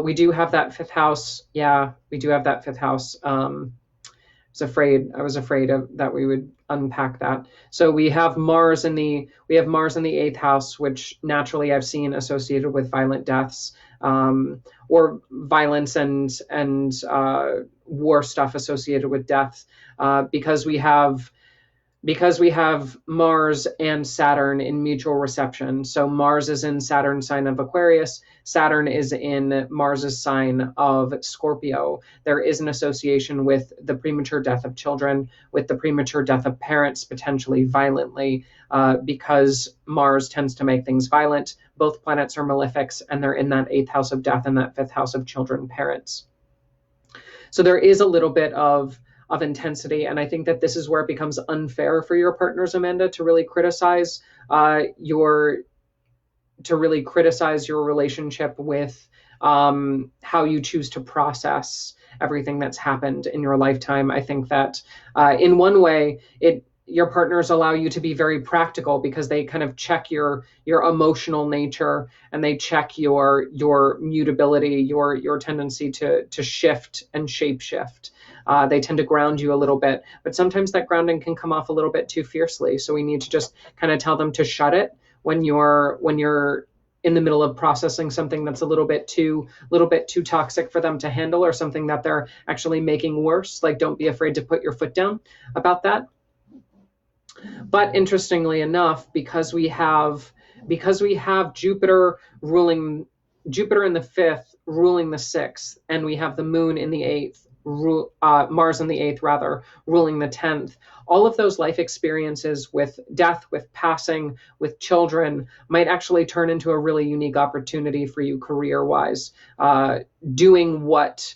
We do have that 5th house. Yeah, we do have that 5th house. I was afraid of that we would unpack that. So we have Mars in the 8th house, which naturally I've seen associated with violent deaths, or violence and war stuff associated with death, because we have because we have Mars and Saturn in mutual reception. So Mars is in Saturn's sign of Aquarius, Saturn is in Mars's sign of Scorpio. There is an association with the premature death of children, with the premature death of parents, potentially violently, because Mars tends to make things violent. Both planets are malefics, and they're in that eighth house of death and that fifth house of children, parents. So there is a little bit of intensity, and I think that this is where it becomes unfair for your partners, Amanda, to really criticize your relationship with how you choose to process everything that's happened in your lifetime. I think that in one way, your partners allow you to be very practical because they kind of check your emotional nature, and they check your mutability, your tendency to shift and shape shift. They tend to ground you a little bit, but sometimes that grounding can come off a little bit too fiercely. So we need to just kind of tell them to shut it when you're in the middle of processing something that's a little bit too toxic for them to handle, or something that they're actually making worse. Like, don't be afraid to put your foot down about that. But interestingly enough, because we have Jupiter in the fifth ruling the sixth, and we have the moon in the eighth, Mars in the eighth rather, ruling the 10th, all of those life experiences with death, with passing, with children might actually turn into a really unique opportunity for you career-wise, doing what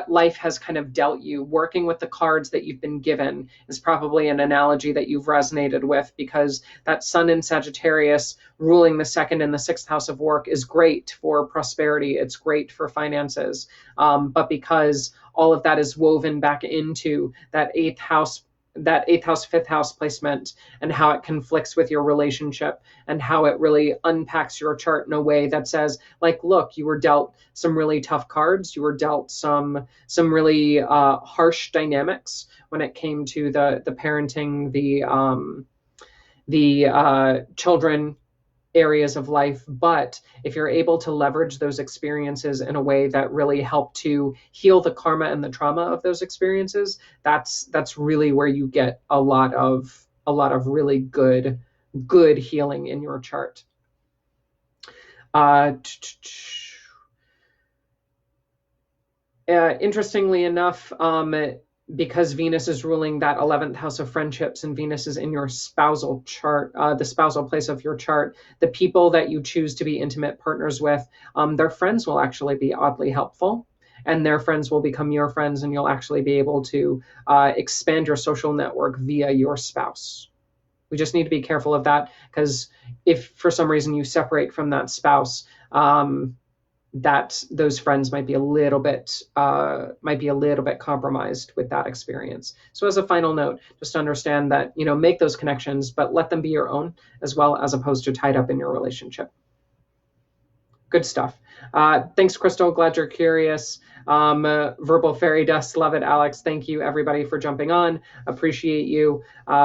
life has kind of dealt you. Working with the cards that you've been given is probably an analogy that you've resonated with, because that sun in Sagittarius ruling the second and the sixth house of work is great for prosperity. It's great for finances. But because all of that is woven back into that eighth house, fifth house placement, and how it conflicts with your relationship, and how it really unpacks your chart in a way that says, like, look, you were dealt some really tough cards. You were dealt some really harsh dynamics when it came to the parenting, the children areas of life. But if you're able to leverage those experiences in a way that really help to heal the karma and the trauma of those experiences, that's really where you get a lot of really good healing in your chart. Interestingly enough, because Venus is ruling that 11th house of friendships, and Venus is in your spousal chart, the spousal place of your chart, the people that you choose to be intimate partners with, their friends will actually be oddly helpful, and their friends will become your friends, and you'll actually be able to expand your social network via your spouse. We just need to be careful of that, because if for some reason you separate from that spouse, that those friends might be a little bit compromised with that experience. So as a final note, just understand that, make those connections, but let them be your own as well, as opposed to tied up in your relationship. Good stuff. Thanks, Crystal. Glad you're curious. Verbal fairy dust. Love it, Alex. Thank you, everybody, for jumping on. Appreciate you.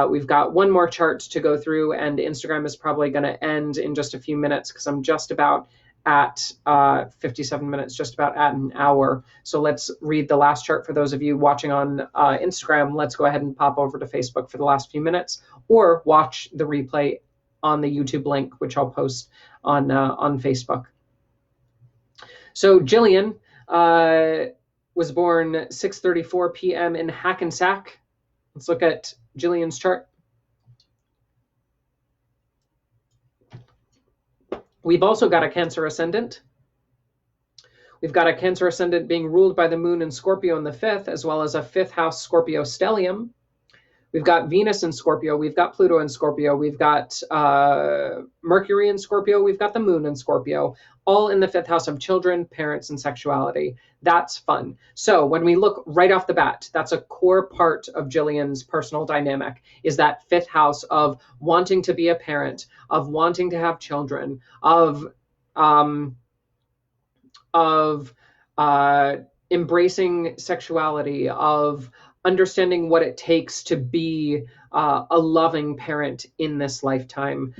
We've got one more chart to go through, and Instagram is probably going to end in just a few minutes, because I'm just about at 57 minutes, just about at an hour. So let's read the last chart for those of you watching on Instagram. Let's go ahead and pop over to Facebook for the last few minutes, or watch the replay on the YouTube link, which I'll post on Facebook. So Jillian was born 6:34 p.m. in Hackensack. Let's look at Jillian's chart. We've also got a Cancer ascendant. We've got a Cancer ascendant being ruled by the moon in Scorpio in the fifth, as well as a fifth house Scorpio stellium. We've got Venus in Scorpio. We've got Pluto in Scorpio. We've got Mercury in Scorpio. We've got the moon in Scorpio, all in the fifth house of children, parents, and sexuality. That's fun. So when we look right off the bat, that's a core part of Jillian's personal dynamic, is that fifth house of wanting to be a parent, of wanting to have children, of embracing sexuality, of understanding what it takes to be a loving parent in this lifetime.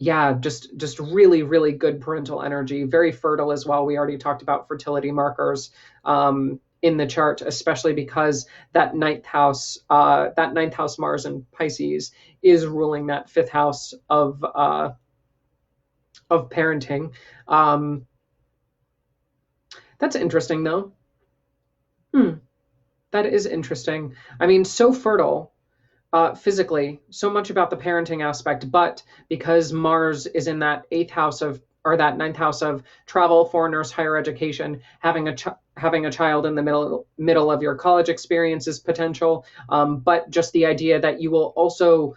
Just really, really good parental energy, very fertile as well. We already talked about fertility markers. in the chart, especially because that ninth house Mars in Pisces is ruling that fifth house of parenting. That's interesting, though. That is interesting. I mean, so fertile physically, so much about the parenting aspect, but because Mars is in that eighth house of, or that ninth house of travel, foreigners, higher education, having a child in the middle of your college experience is potential. But just the idea that you'd also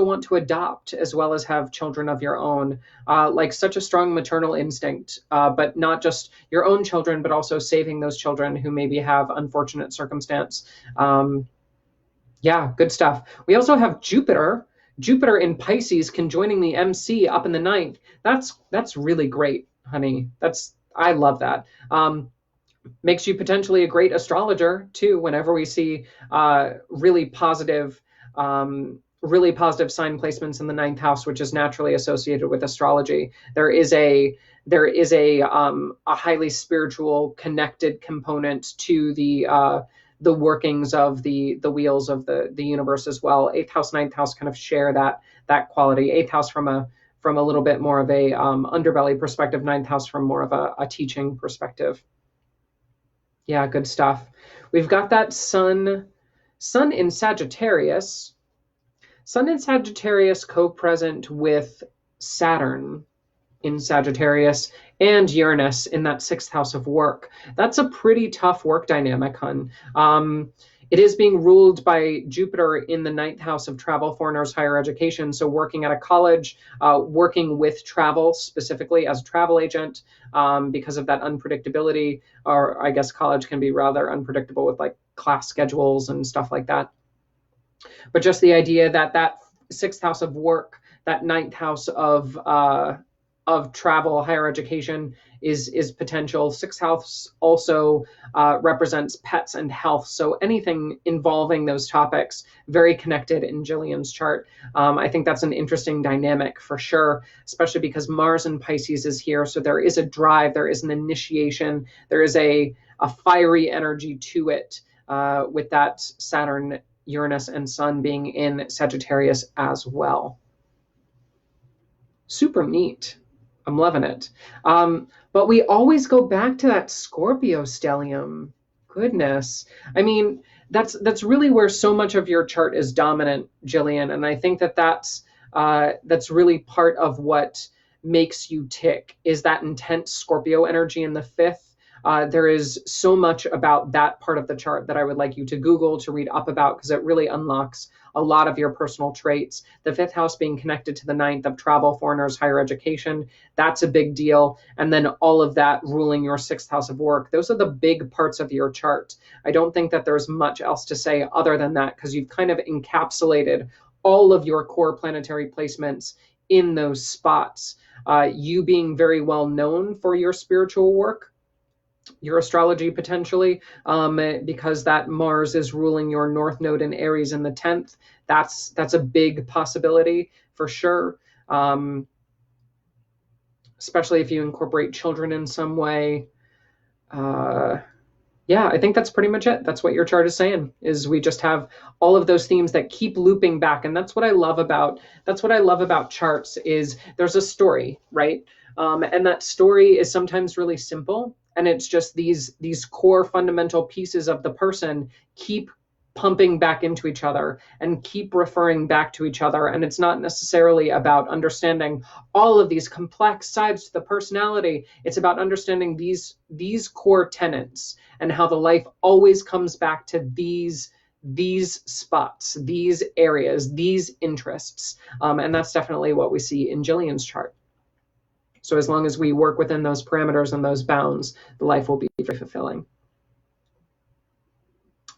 want to adopt as well as have children of your own, like such a strong maternal instinct, but not just your own children, but also saving those children who maybe have unfortunate circumstance. Yeah, good stuff. We also have Jupiter. Jupiter in Pisces conjoining the MC up in the ninth. That's really great, honey. I love that. Makes you potentially a great astrologer too. Whenever we see really positive sign placements in the ninth house, which is naturally associated with astrology, there is a highly spiritual connected component to the workings of the wheels of the universe as well. Eighth house, ninth house kind of share that quality. Eighth house from a little bit more of a underbelly perspective. Ninth house from more of a teaching perspective. Yeah, good stuff. We've got that sun in Sagittarius. Sun in Sagittarius co-present with Saturn in Sagittarius and Uranus in that sixth house of work. That's a pretty tough work dynamic, hun. It is being ruled by Jupiter in the ninth house of travel, foreigners, higher education. So working at a college, working with travel specifically as a travel agent, because of that unpredictability, or I guess college can be rather unpredictable with like class schedules and stuff like that. But just the idea that sixth house of work, that ninth house of travel, higher education is potential. Sixth house also represents pets and health. So anything involving those topics, very connected in Jillian's chart. I think that's an interesting dynamic for sure, especially because Mars in Pisces is here. So there is a drive, there is an initiation, there is a fiery energy to it, with that Saturn, Uranus, and Sun being in Sagittarius as well. Super neat. I'm loving it. But we always go back to that Scorpio stellium. Goodness. I mean, that's really where so much of your chart is dominant, Jillian. And I think that's really part of what makes you tick, is that intense Scorpio energy in the fifth. There is so much about that part of the chart that I would like you to Google, to read up about, because it really unlocks a lot of your personal traits. The fifth house being connected to the ninth of travel, foreigners, higher education, that's a big deal. And then all of that ruling your sixth house of work. Those are the big parts of your chart. I don't think that there's much else to say other than that, because you've kind of encapsulated all of your core planetary placements in those spots. You being very well known for your spiritual work, your astrology potentially, because that Mars is ruling your North Node in Aries in the 10th. That's a big possibility for sure, especially if you incorporate children in some way. Yeah, I think that's pretty much it. That's what your chart is saying, is we just have all of those themes that keep looping back. And that's what I love about charts, is there's a story, right? And that story is sometimes really simple. And it's just these core fundamental pieces of the person keep pumping back into each other and keep referring back to each other. And it's not necessarily about understanding all of these complex sides to the personality. It's about understanding these core tenets and how the life always comes back to these spots, these areas, these interests. And that's definitely what we see in Jillian's chart. So as long as we work within those parameters and those bounds, the life will be very fulfilling.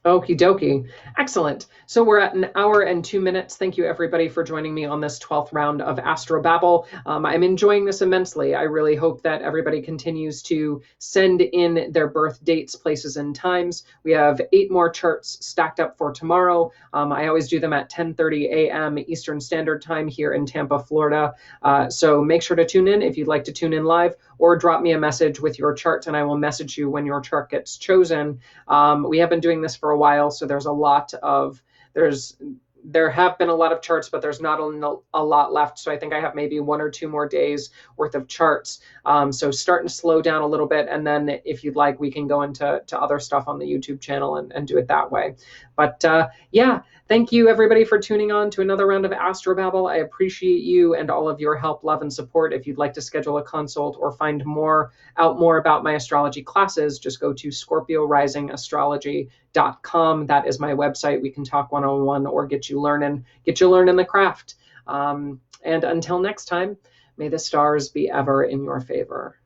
Okie dokie. Excellent. So we're at 1 hour and 2 minutes. Thank you, everybody, for joining me on this 12th round of Astro-Babble. I'm enjoying this immensely. I really hope that everybody continues to send in their birth dates, places, and times. We have 8 more charts stacked up for tomorrow. I always do them at 10:30 a.m. Eastern Standard Time here in Tampa, Florida. So make sure to tune in if you'd like to tune in live, or drop me a message with your chart and I will message you when your chart gets chosen. We have been doing this for a while, so there have been a lot of charts, but there's not a lot left. So I think I have maybe 1 or 2 more days worth of charts. So starting to slow down a little bit. And then if you'd like, we can go into other stuff on the YouTube channel and do it that way. But yeah, thank you everybody for tuning on to another round of Astro-Babble. I appreciate you and all of your help, love, and support. If you'd like to schedule a consult or find out more about my astrology classes, just go to ScorpioRisingAstrology.com. That is my website. We can talk one-on-one or get you learning the craft. And until next time, may the stars be ever in your favor.